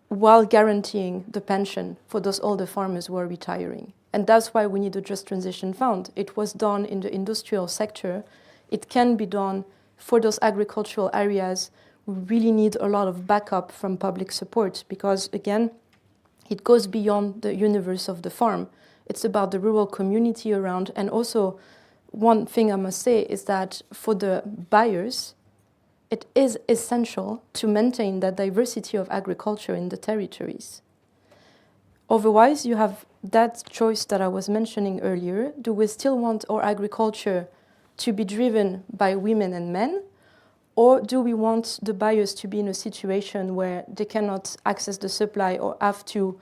while guaranteeing the pension for those older farmers who are retiring. And that's why we need a Just Transition Fund. It was done in the industrial sector. It can be done for those agricultural areas. We really need a lot of backup from public support because, again, it goes beyond the universe of the farm. It's about the rural community around. And also, one thing I must say is that for the buyers, it is essential to maintain that diversity of agriculture in the territories. Otherwise, you have that choice that I was mentioning earlier. Do we still want our agriculture to be driven by women and men? Or do we want the buyers to be in a situation where they cannot access the supply or have to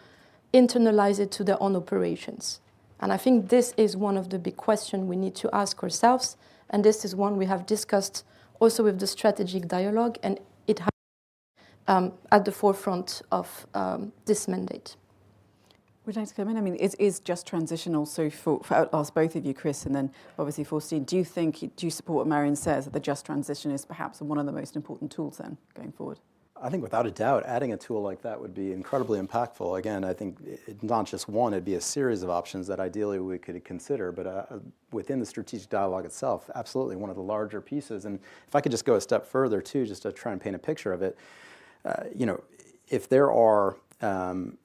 internalize it to their own operations? And I think this is one of the big questions we need to ask ourselves. And this is one we have discussed also with the strategic dialogue, and it has at the forefront of this mandate. Would you like to come in? I mean, is just transition also I'll ask both of you, Chris, and then obviously Faustine, do you support what Marion says, that the just transition is perhaps one of the most important tools then going forward? I think without a doubt, adding a tool like that would be incredibly impactful. Again, I think not just one, it'd be a series of options that ideally we could consider, but within the strategic dialogue itself, absolutely one of the larger pieces. And if I could just go a step further too, just to try and paint a picture of it, if there are,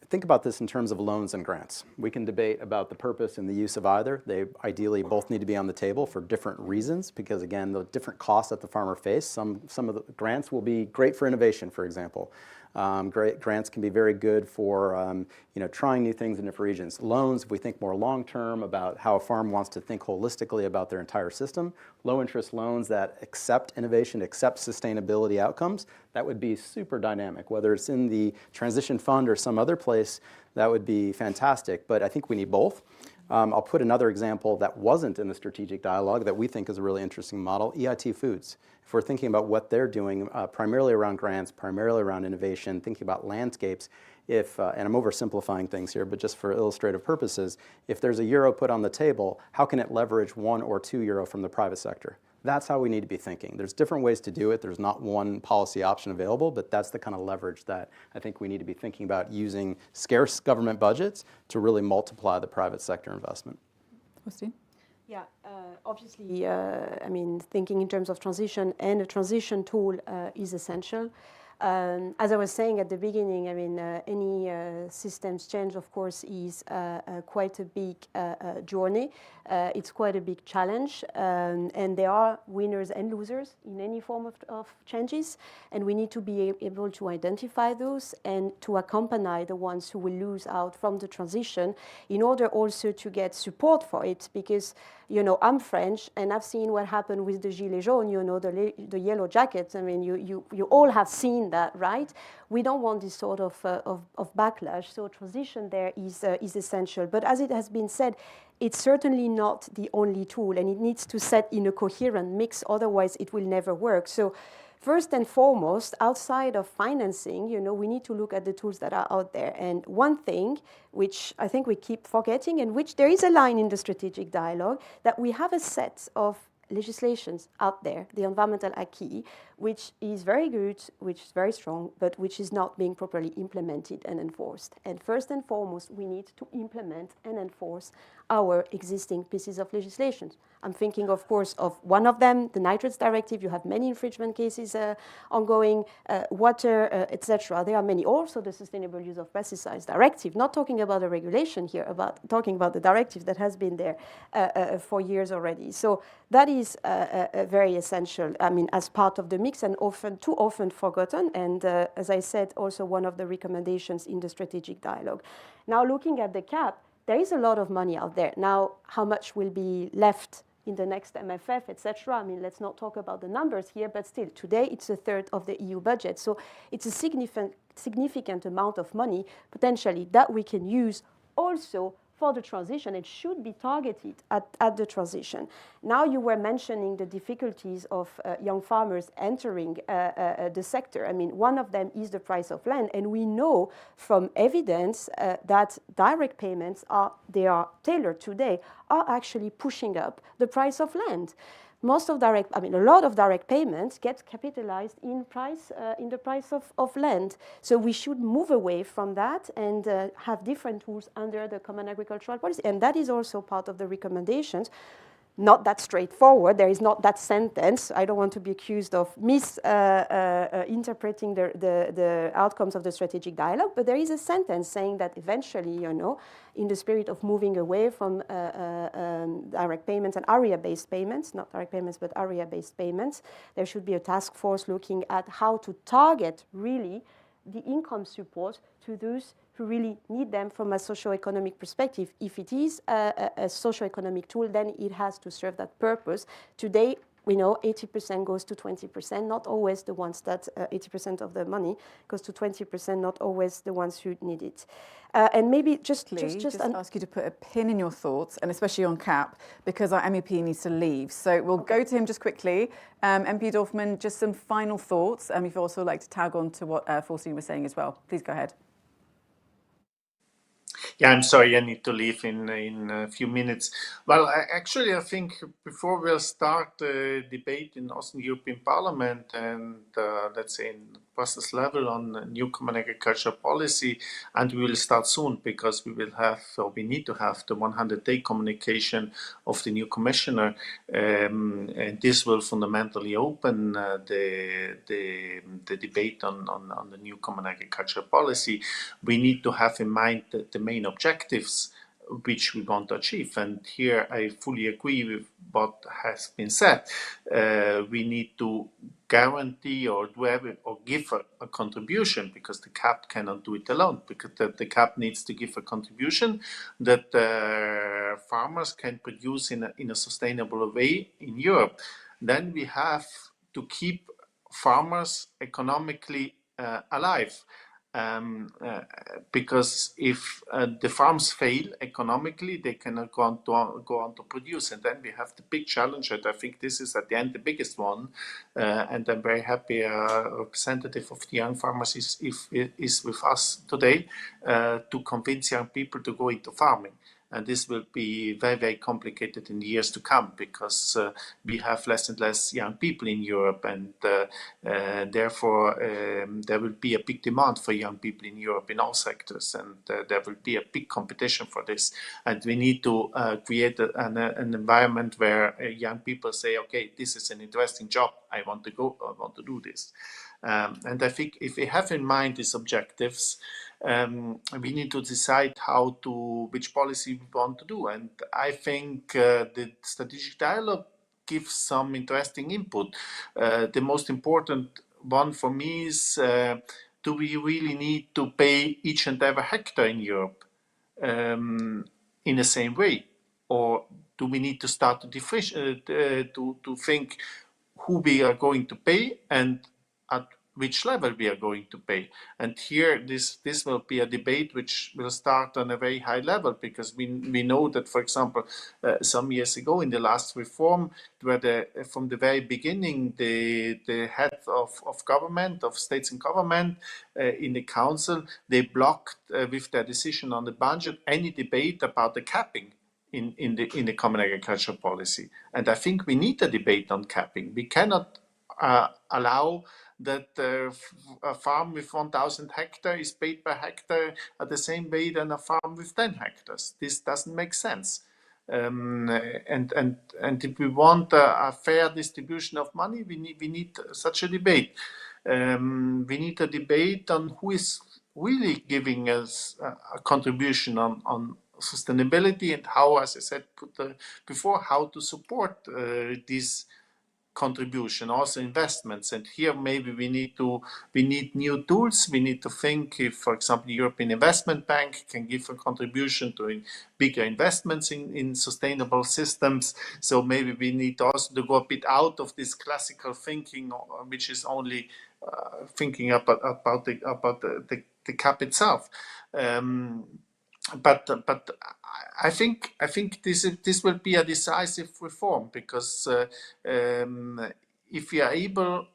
think about this in terms of loans and grants. We can debate about the purpose and the use of either. They ideally both need to be on the table for different reasons because, again, the different costs that the farmer face. Some of the grants will be great for innovation, for example. Grants can be very good for trying new things in different regions. Loans, if we think more long-term about how a farm wants to think holistically about their entire system. Low-interest loans that accept innovation, accept sustainability outcomes, that would be super dynamic. Whether it's in the transition fund or some other place, that would be fantastic. But I think we need both. I'll put another example that wasn't in the strategic dialogue that we think is a really interesting model, EIT Foods. If we're thinking about what they're doing, primarily around grants, primarily around innovation, thinking about landscapes, and I'm oversimplifying things here, but just for illustrative purposes, if there's €1 put on the table, how can it leverage €1 or €2 from the private sector? That's how we need to be thinking. There's different ways to do it. There's not one policy option available, but that's the kind of leverage that I think we need to be thinking about using scarce government budgets to really multiply the private sector investment. Faustine? Yeah, obviously, thinking in terms of transition and a transition tool is essential. As I was saying at the beginning, any systems change, of course, is quite a big journey. It's quite a big challenge, and there are winners and losers in any form of changes, and we need to be able to identify those and to accompany the ones who will lose out from the transition in order also to get support for it, because I'm French, and I've seen what happened with the Gilets jaunes, the yellow jackets. You all have seen that, right? We don't want this sort of backlash, so transition there is essential. But as it has been said, it's certainly not the only tool, and it needs to set in a coherent mix, otherwise it will never work. So first and foremost, outside of financing, we need to look at the tools that are out there. And one thing, which I think we keep forgetting, and which there is a line in the strategic dialogue, that we have a set of legislations out there, the environmental acquis, which is very good, which is very strong, but which is not being properly implemented and enforced. And first and foremost, we need to implement and enforce our existing pieces of legislation. I'm thinking, of course, of one of them, the Nitrates Directive. You have many infringement cases ongoing, water, etc. There are many. Also, the Sustainable Use of Pesticides Directive, not talking about a regulation here, talking about the directive that has been there for years already. So that is very essential, I mean, as part of the mix and too often forgotten. And as I said, also one of the recommendations in the strategic dialogue. Now, looking at the cap, there is a lot of money out there. Now, how much will be left in the next MFF, etc.? I mean, let's not talk about the numbers here, but still, today it's a third of the EU budget. So it's a significant amount of money, potentially, that we can use also for the transition. It should be targeted at the transition. Now, you were mentioning the difficulties of young farmers entering the sector. I mean, one of them is the price of land, and we know from evidence that direct payments they are tailored today, are actually pushing up the price of land. A lot of direct payments get capitalized in the price of land. So we should move away from that and have different tools under the common agricultural policy. And that is also part of the recommendations. Not that straightforward. There is not that sentence. I don't want to be accused of misinterpreting the outcomes of the strategic dialogue, but there is a sentence saying that eventually, in the spirit of moving away from direct payments and area-based payments, not direct payments, but area-based payments, there should be a task force looking at how to target really the income support to those who really need them from a socio-economic perspective. If it is a socio-economic tool, then it has to serve that purpose. Today, we know 80% goes to 20%, not always the ones that 80% of the money goes to 20%, not always the ones who need it. And maybe just ask you to put a pin in your thoughts, and especially on CAP, because our MEP needs to leave. So we'll go to him just quickly. MP Dorfman, just some final thoughts. If you'd also like to tag on to what Faustine was saying as well. Please go ahead. Yeah, I'm sorry, I need to leave in a few minutes. Well, I think before we'll start the debate in Eastern European Parliament and let's say in Brussels level on new common agricultural policy, and we will start soon because we need to have the 100-day communication of the new commissioner, and this will fundamentally open the debate on the new common agricultural policy. We need to have in mind the main objectives which we want to achieve. And here I fully agree with what has been said. We need to guarantee or give a contribution, because the CAP cannot do it alone, because the CAP needs to give a contribution that farmers can produce in a sustainable way in Europe. Then we have to keep farmers economically alive. Because if the farms fail economically, they cannot go on to produce. And then we have the big challenge, and I think this is at the end the biggest one. And I'm very happy a representative of the young farmers is with us today to convince young people to go into farming. And this will be very, very complicated in the years to come, because we have less and less young people in Europe, and therefore there will be a big demand for young people in Europe in all sectors, and there will be a big competition for this. And we need to create an environment where young people say, okay, this is an interesting job, I want to do this. And I think if we have in mind these objectives, we need to decide which policy we want to do. And I think the strategic dialogue gives some interesting input. The most important one for me is, do we really need to pay each and every hectare in Europe in the same way? Or do we need to start to think who we are going to pay and at which level we are going to pay? And here this will be a debate which will start on a very high level, because we know that, for example, some years ago in the last reform, where from the very beginning the head of government, of states and government in the council, they blocked with their decision on the budget any debate about the capping in the common agricultural policy. And I think we need a debate on capping. We cannot allow that a farm with 1,000 hectares is paid per hectare at the same way than a farm with 10 hectares. This doesn't make sense. And if we want a fair distribution of money, we need such a debate. We need a debate on who is really giving us a contribution on sustainability and how, as I said before, how to support these contribution, also investments. And here maybe we need new tools. We need to think if, for example, the European Investment Bank can give a contribution to bigger investments in sustainable systems. So maybe we need also to go a bit out of this classical thinking, which is only thinking about the cap itself. But I think this will be a decisive reform, because if we are able,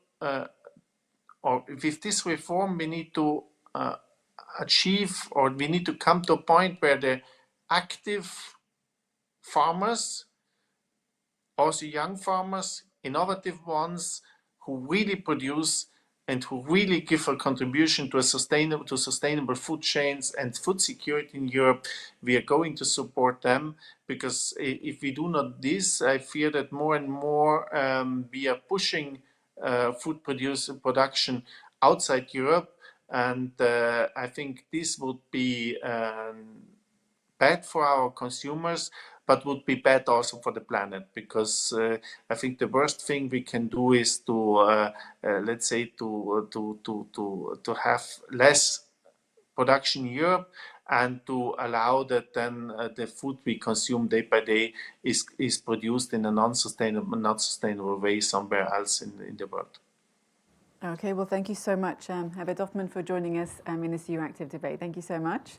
or with this reform, we need to achieve, or we need to come to a point where the active farmers, also young farmers, innovative ones, who really produce and who really give a contribution to sustainable food chains and food security in Europe, we are going to support them. Because if we do not this, I fear that more and more we are pushing food production outside Europe, and I think this would be bad for our consumers, but would be bad also for the planet, because I think the worst thing we can do is to let's say to have less production in Europe, and to allow that then the food we consume day by day is produced in a not sustainable way somewhere else in the world. Okay, well, thank you so much, Herbert Doffmann, for joining us in this Euractiv debate. Thank you so much.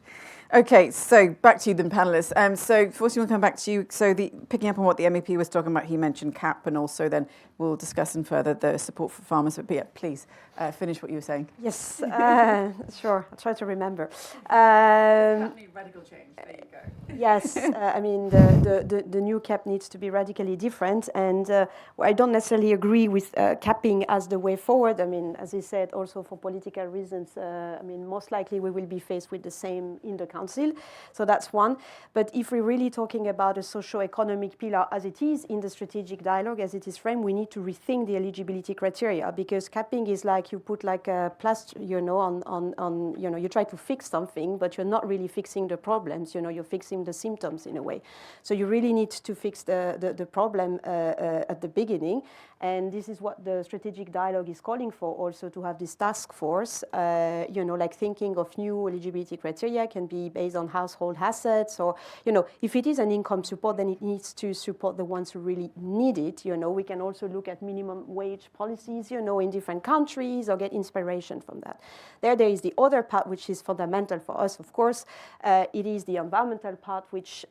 Okay, so back to you then, panellists. So first, we'll come back to you. So picking up on what the MEP was talking about, he mentioned CAP, and also then we'll discuss in further the support for farmers. But yeah, please finish what you were saying. Yes, sure. I'll try to remember. Radical change. There you go. Yes, I mean the new cap needs to be radically different, and I don't necessarily agree with capping as the way forward. I mean, as he said, also for political reasons. I mean, most likely we will be faced with the same in the Council, so that's one. But if we're really talking about a socio-economic pillar as it is in the strategic dialogue, as it is framed, we need to rethink the eligibility criteria, because capping is like you put like a plaster, on you try to fix something, but you're not really fixing the problems. You're fixing the symptoms in a way. So you really need to fix the problem at the beginning. And this is what the strategic dialogue is calling for, also to have this task force, like thinking of new eligibility criteria can be based on household assets, or, if it is an income support, then it needs to support the ones who really need it. We can also look at minimum wage policies, in different countries, or get inspiration from that. There is the other part, which is fundamental for us, of course. It is the environmental part, which,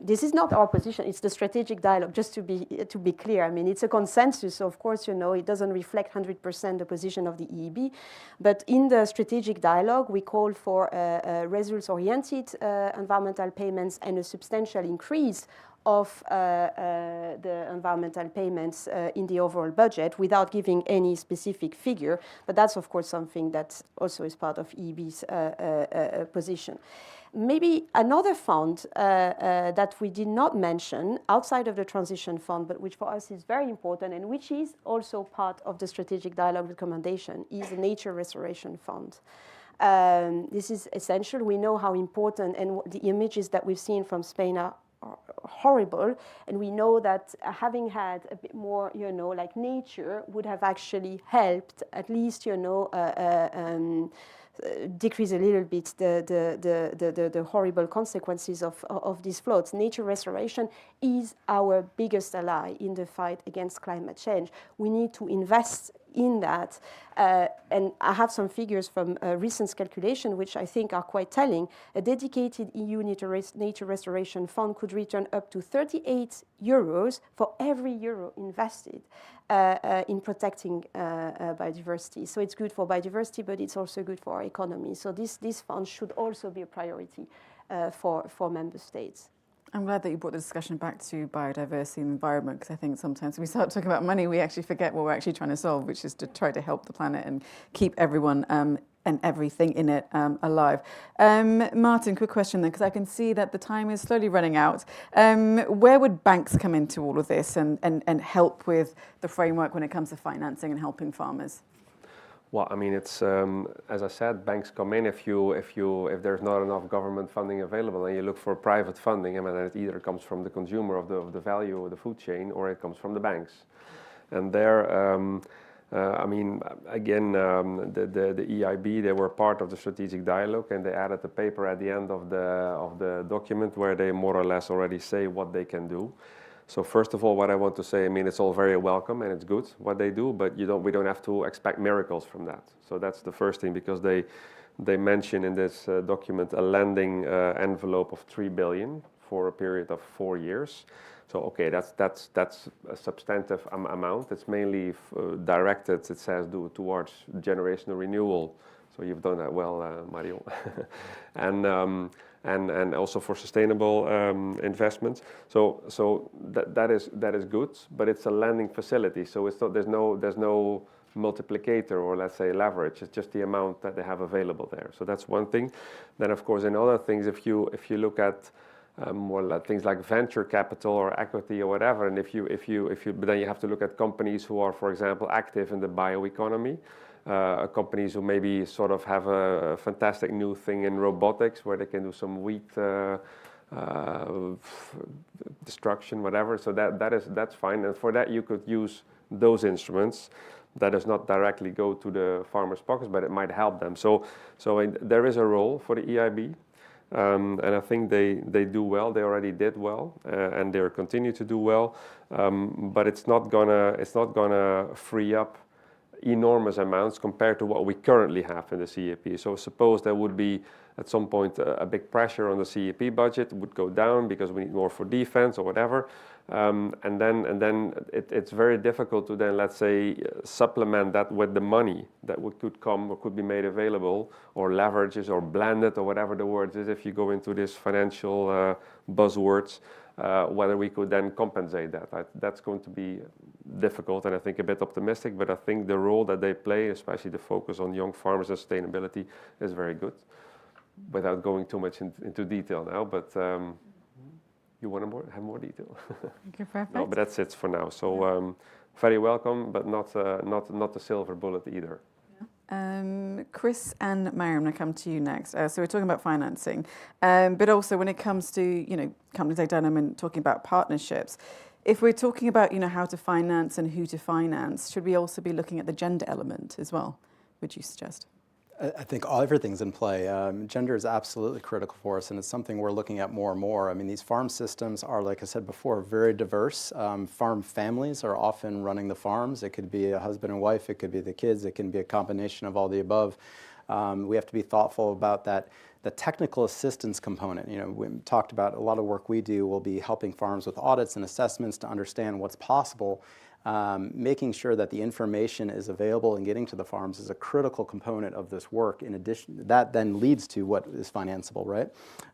this is not our position, it's the strategic dialogue, just to be clear. I mean, it's a consensus. So of course, it doesn't reflect 100% the position of the EEB. But in the strategic dialogue, we call for results-oriented environmental payments and a substantial increase of the environmental payments in the overall budget, without giving any specific figure. But that's, of course, something that also is part of EEB's position. Maybe another fund that we did not mention outside of the transition fund, but which for us is very important and which is also part of the strategic dialogue recommendation, is the Nature Restoration Fund. This is essential. We know how important, and the images that we've seen from Spain are horrible, and we know that having had a bit more, like nature would have actually helped at least, decrease a little bit the horrible consequences of these floods. Nature restoration is our biggest ally in the fight against climate change. We need to invest in that. And I have some figures from recent calculation, which I think are quite telling. A dedicated EU nature restoration fund could return up to 38 euros for every euro invested in protecting biodiversity. So it's good for biodiversity, but it's also good for our economy. So this fund should also be a priority for member states. I'm glad that you brought the discussion back to biodiversity and environment, because I think sometimes when we start talking about money, we actually forget what we're actually trying to solve, which is to try to help the planet and keep everyone and everything in it alive. Martin, quick question then, because I can see that the time is slowly running out. Where would banks come into all of this and help with the framework when it comes to financing and helping farmers? Well, I mean, it's as I said, banks come in if there's not enough government funding available, and you look for private funding. I mean, it either comes from the consumer of the value of the food chain, or it comes from the banks. And there, I mean, again, the EIB, they were part of the strategic dialogue, and they added a paper at the end of the document where they more or less already say what they can do. So first of all, what I want to say, I mean, it's all very welcome and it's good what they do, but we don't have to expect miracles from that. So that's the first thing, because they mention in this document a lending envelope of 3 billion for a period of 4 years. So okay, that's a substantive amount. It's mainly directed, it says, towards generational renewal. So you've done that well, Mario. and also for sustainable investments. So that is good, but it's a lending facility. So it's not, there's no multiplicator or, let's say, leverage. It's just the amount that they have available there. So that's one thing. Then of course in other things, if you look at more like things like venture capital or equity or whatever, and but then you have to look at companies who are, for example, active in the bioeconomy. Companies who maybe sort of have a fantastic new thing in robotics where they can do some wheat destruction, whatever. So that's fine. And for that you could use those instruments. That does not directly go to the farmers' pockets, but it might help them. So there is a role for the EIB. And I think they do well. They already did well, and they continue to do well. But it's not gonna free up enormous amounts compared to what we currently have in the CAP. So suppose there would be at some point a big pressure on the CAP budget, would go down because we need more for defense or whatever, and then it's very difficult to then, let's say, supplement that with the money that could come or could be made available, or leverages or blended or whatever the word is, if you go into this financial buzzwords, whether we could then compensate that. That's going to be difficult, and I think a bit optimistic, but I think the role that they play, especially the focus on young farmers and sustainability, is very good. Without going too much into detail now, but you want to have more detail? Okay, perfect. No, but that's it for now. So very welcome, but not the silver bullet either. Chris and Mariam, I come to you next. So we're talking about financing, but also when it comes to companies like Danone and talking about partnerships. If we're talking about how to finance and who to finance, should we also be looking at the gender element as well? Would you suggest? I think everything's in play. Gender is absolutely critical for us, and it's something we're looking at more and more. I mean, these farm systems are, like I said before, very diverse. Farm families are often running the farms. It could be a husband and wife, it could be the kids, it can be a combination of all the above. We have to be thoughtful about that. The technical assistance component, we talked about a lot of work we do will be helping farms with audits and assessments to understand what's possible. Making sure that the information is available and getting to the farms is a critical component of this work. In addition, that then leads to what is financeable, right?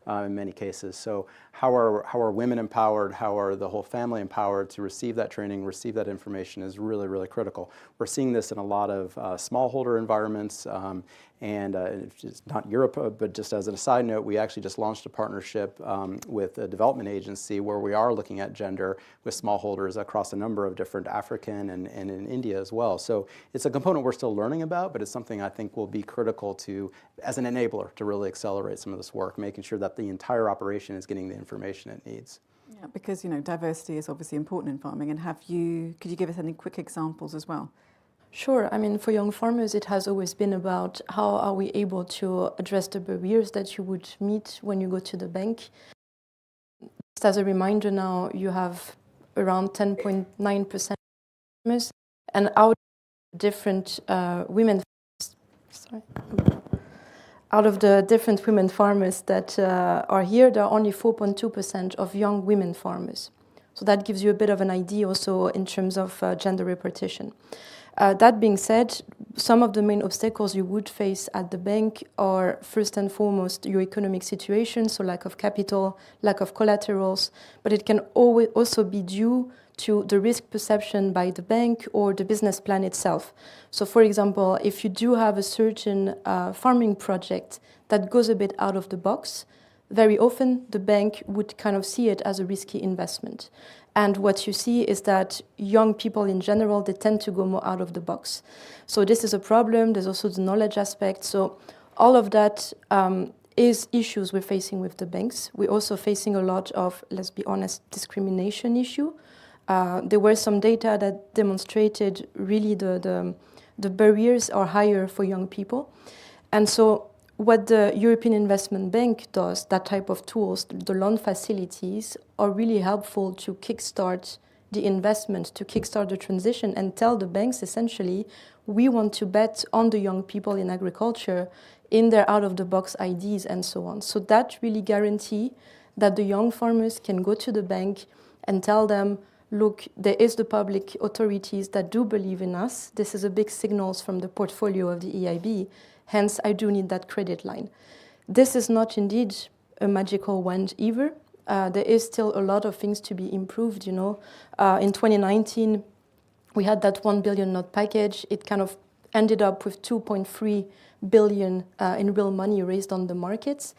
In many cases. So how are women empowered? How are the whole family empowered to receive that training, receive that information is really, really critical. We're seeing this in a lot of smallholder environments. And it's not Europe, but just as an aside note, we actually just launched a partnership with a development agency where we are looking at gender with smallholders across a number of different African and in India as well. So it's a component we're still learning about, but it's something I think will be critical as an enabler to really accelerate some of this work, making sure that the entire operation is getting the information it needs. Yeah, because diversity is obviously important in farming. And could you give us any quick examples as well? Sure. I mean, for young farmers, it has always been about how are we able to address the barriers that you would meet when you go to the bank. Just as a reminder now, you have around 10.9% farmers, and out of different women farmers that are here, there are only 4.2% of young women farmers. So that gives you a bit of an idea also in terms of gender repartition. That being said, some of the main obstacles you would face at the bank are first and foremost your economic situation, so lack of capital, lack of collaterals, but it can also be due to the risk perception by the bank or the business plan itself. So for example, if you do have a certain farming project that goes a bit out of the box, very often the bank would kind of see it as a risky investment. And what you see is that young people in general, they tend to go more out of the box. So this is a problem. There's also the knowledge aspect. So all of that is issues we're facing with the banks. We're also facing a lot of, let's be honest, discrimination issue. There were some data that demonstrated really the barriers are higher for young people. And so what the European Investment Bank does, that type of tools, the loan facilities, are really helpful to kickstart the investment, to kickstart the transition, and tell the banks essentially, we want to bet on the young people in agriculture, in their out-of-the-box ideas and so on. So that really guarantee that the young farmers can go to the bank and tell them, look, there is the public authorities that do believe in us. This is a big signal from the portfolio of the EIB. Hence, I do need that credit line. This is not indeed a magical wand either. There is still a lot of things to be improved, In 2019, we had that 1 billion NOK package. It kind of ended up with 2.3 billion in real money raised on the markets.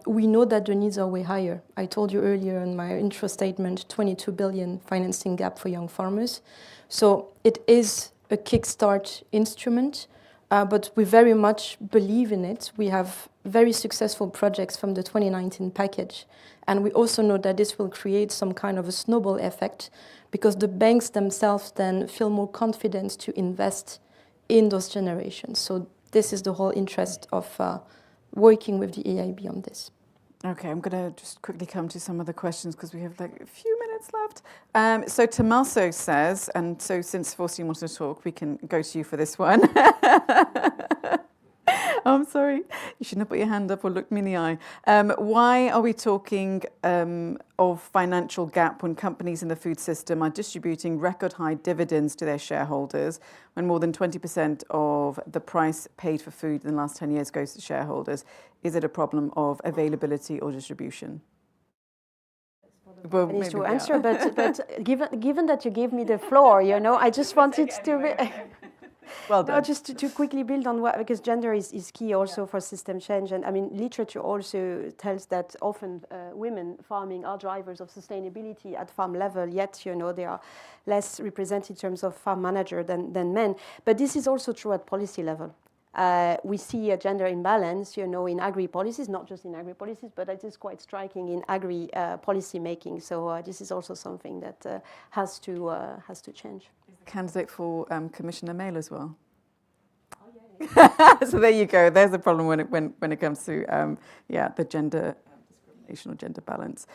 We know that the needs are way higher. I told you earlier in my intro statement, 22 billion financing gap for young farmers. So it is a kickstart instrument. But we very much believe in it. We have very successful projects from the 2019 package. And we also know that this will create some kind of a snowball effect because the banks themselves then feel more confident to invest in those generations. So this is the whole interest of working with the EIB on this. Okay, I'm going to just quickly come to some of the questions because we have like a few minutes left. So Tommaso says, and so since Faustine wanted to talk, we can go to you for this one. I'm sorry, you shouldn't have put your hand up or looked me in the eye. Why are we talking of financial gap when companies in the food system are distributing record high dividends to their shareholders when more than 20% of the price paid for food in the last 10 years goes to shareholders? Is it a problem of availability or distribution? Well, to answer, but given that you gave me the floor, I just wanted to... Well done. No, just to quickly build on what, because gender is key also for system change. And I mean, literature also tells that often women farming are drivers of sustainability at farm level, yet, they are less represented in terms of farm manager than men. But this is also true at policy level. We see a gender imbalance, in agri-policies, not just in agri-policies, but it is quite striking in agri-policy making. So this is also something that has to change. Candidate for Commissioner Mail as well. Oh, yeah. So there you go. There's a problem when it comes to the gender discrimination or gender balance.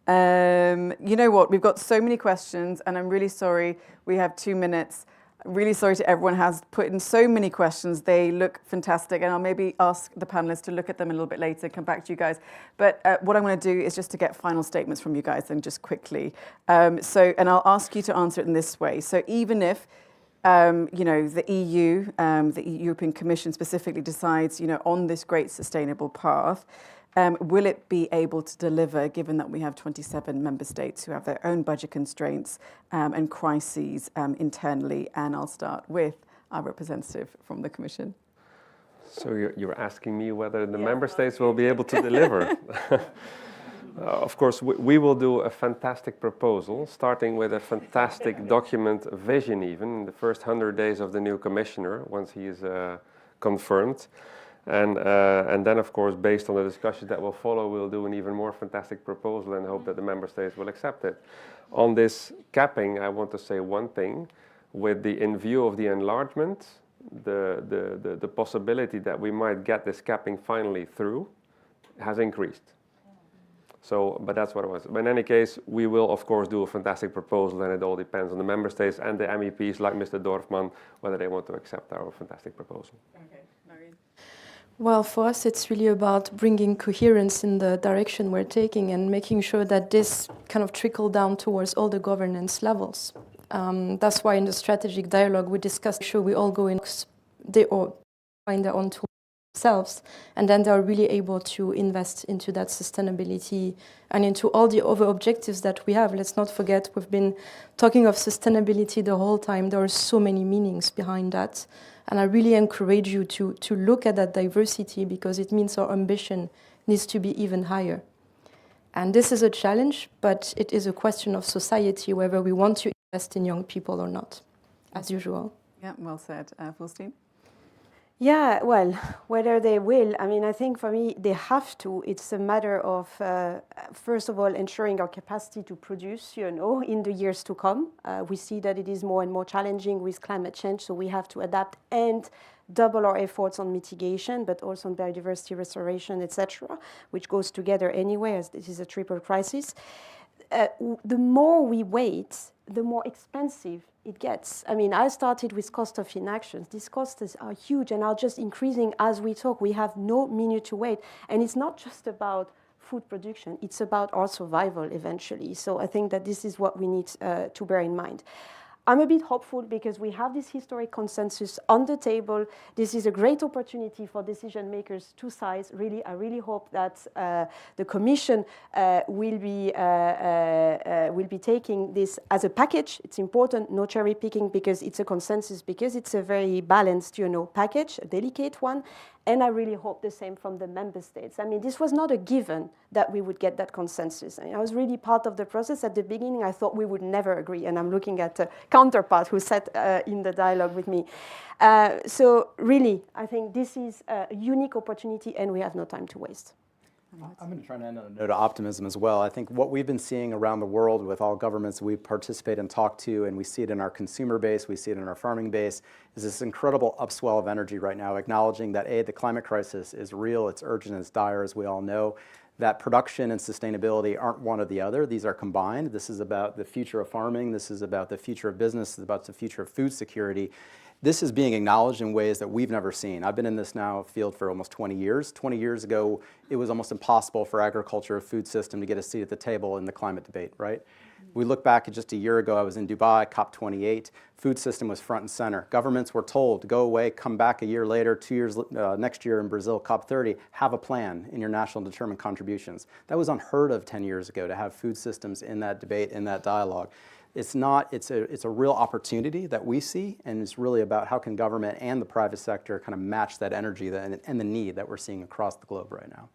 You know what? We've got so many questions, and I'm really sorry. We have 2 minutes. I'm really sorry to everyone who has put in so many questions. They look fantastic, and I'll maybe ask the panelists to look at them a little bit later, come back to you guys. But what I'm going to do is just to get final statements from you guys, and just quickly. And I'll ask you to answer it in this way. So even if, the EU, the European Commission specifically decides, on this great sustainable path, will it be able to deliver, given that we have 27 member states who have their own budget constraints and crises internally? And I'll start with our representative from the Commission. So you're asking me whether the member states will be able to deliver. Of course, we will do a fantastic proposal, starting with a fantastic document, a vision even, in the first 100 days of the new commissioner, once he is confirmed. And then, of course, based on the discussions that will follow, we'll do an even more fantastic proposal and hope that the member states will accept it. On this capping, I want to say one thing. In view of the enlargement, the possibility that we might get this capping finally through has increased. So, but that's what it was. But in any case, we will, of course, do a fantastic proposal, and it all depends on the member states and the MEPs, like Mr. Dorfman, whether they want to accept our fantastic proposal. Okay. Marion? Well, for us, it's really about bringing coherence in the direction we're taking and making sure that this kind of trickle down towards all the governance levels. That's why in the strategic dialogue we discussed, sure we all go in, they all find their own tools themselves, and then they're really able to invest into that sustainability and into all the other objectives that we have. Let's not forget, we've been talking of sustainability the whole time. There are so many meanings behind that. And I really encourage you to look at that diversity, because it means our ambition needs to be even higher. And this is a challenge, but it is a question of society, whether we want to invest in young people or not, as usual. Yeah, well said. Faustine? Yeah, well, whether they will, I mean, I think for me, they have to. It's a matter of, first of all, ensuring our capacity to produce, in the years to come. We see that it is more and more challenging with climate change, so we have to adapt and double our efforts on mitigation, but also on biodiversity restoration, etc., which goes together anyway, as this is a triple crisis. The more we wait, the more expensive it gets. I mean, I started with cost of inaction. These costs are huge and are just increasing as we talk. We have no minute to wait. And it's not just about food production, it's about our survival eventually. So I think that this is what we need to bear in mind. I'm a bit hopeful because we have this historic consensus on the table. This is a great opportunity for decision makers to size. Really, I really hope that the Commission will be taking this as a package. It's important, no cherry picking, because it's a consensus, because it's a very balanced, package, a delicate one. And I really hope the same from the member states. I mean, this was not a given that we would get that consensus. I mean, I was really part of the process. At the beginning, I thought we would never agree. And I'm looking at a counterpart who sat in the dialogue with me. So really, I think this is a unique opportunity and we have no time to waste. I'm going to try and end on a note of optimism as well. I think what we've been seeing around the world with all governments we participate and talk to, and we see it in our consumer base, we see it in our farming base, is this incredible upswell of energy right now, acknowledging that, A, the climate crisis is real, it's urgent, it's dire, as we all know, that production and sustainability aren't one or the other. These are combined. This is about the future of farming. This is about the future of business. It's about the future of food security. This is being acknowledged in ways that we've never seen. I've been in this now field for almost 20 years. 20 years ago, it was almost impossible for agriculture or food system to get a seat at the table in the climate debate, right? We look back at just a year ago, I was in Dubai, COP28. Food system was front and center. Governments were told, go away, come back a year later, 2 years, next year in Brazil, COP30, have a plan in your national determined contributions. That was unheard of 10 years ago to have food systems in that debate, in that dialogue. It's a real opportunity that we see, and it's really about how can government and the private sector kind of match that energy and the need that we're seeing across the globe right now.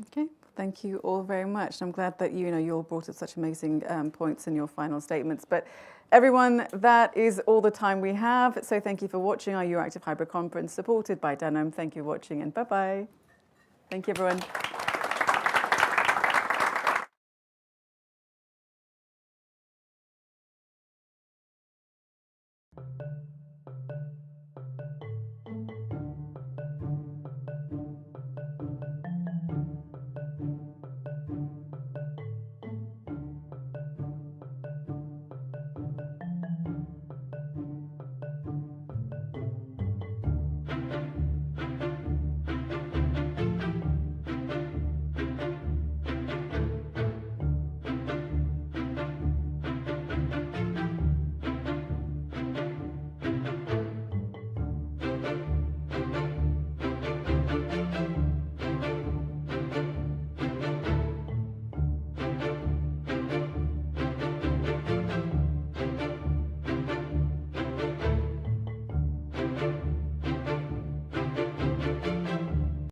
Okay, thank you all very much. I'm glad that you all brought up such amazing points in your final statements. But everyone, that is all the time we have. So thank you for watching our Euractiv Hybrid Conference supported by Danone. Thank you for watching and bye-bye. Thank you, everyone.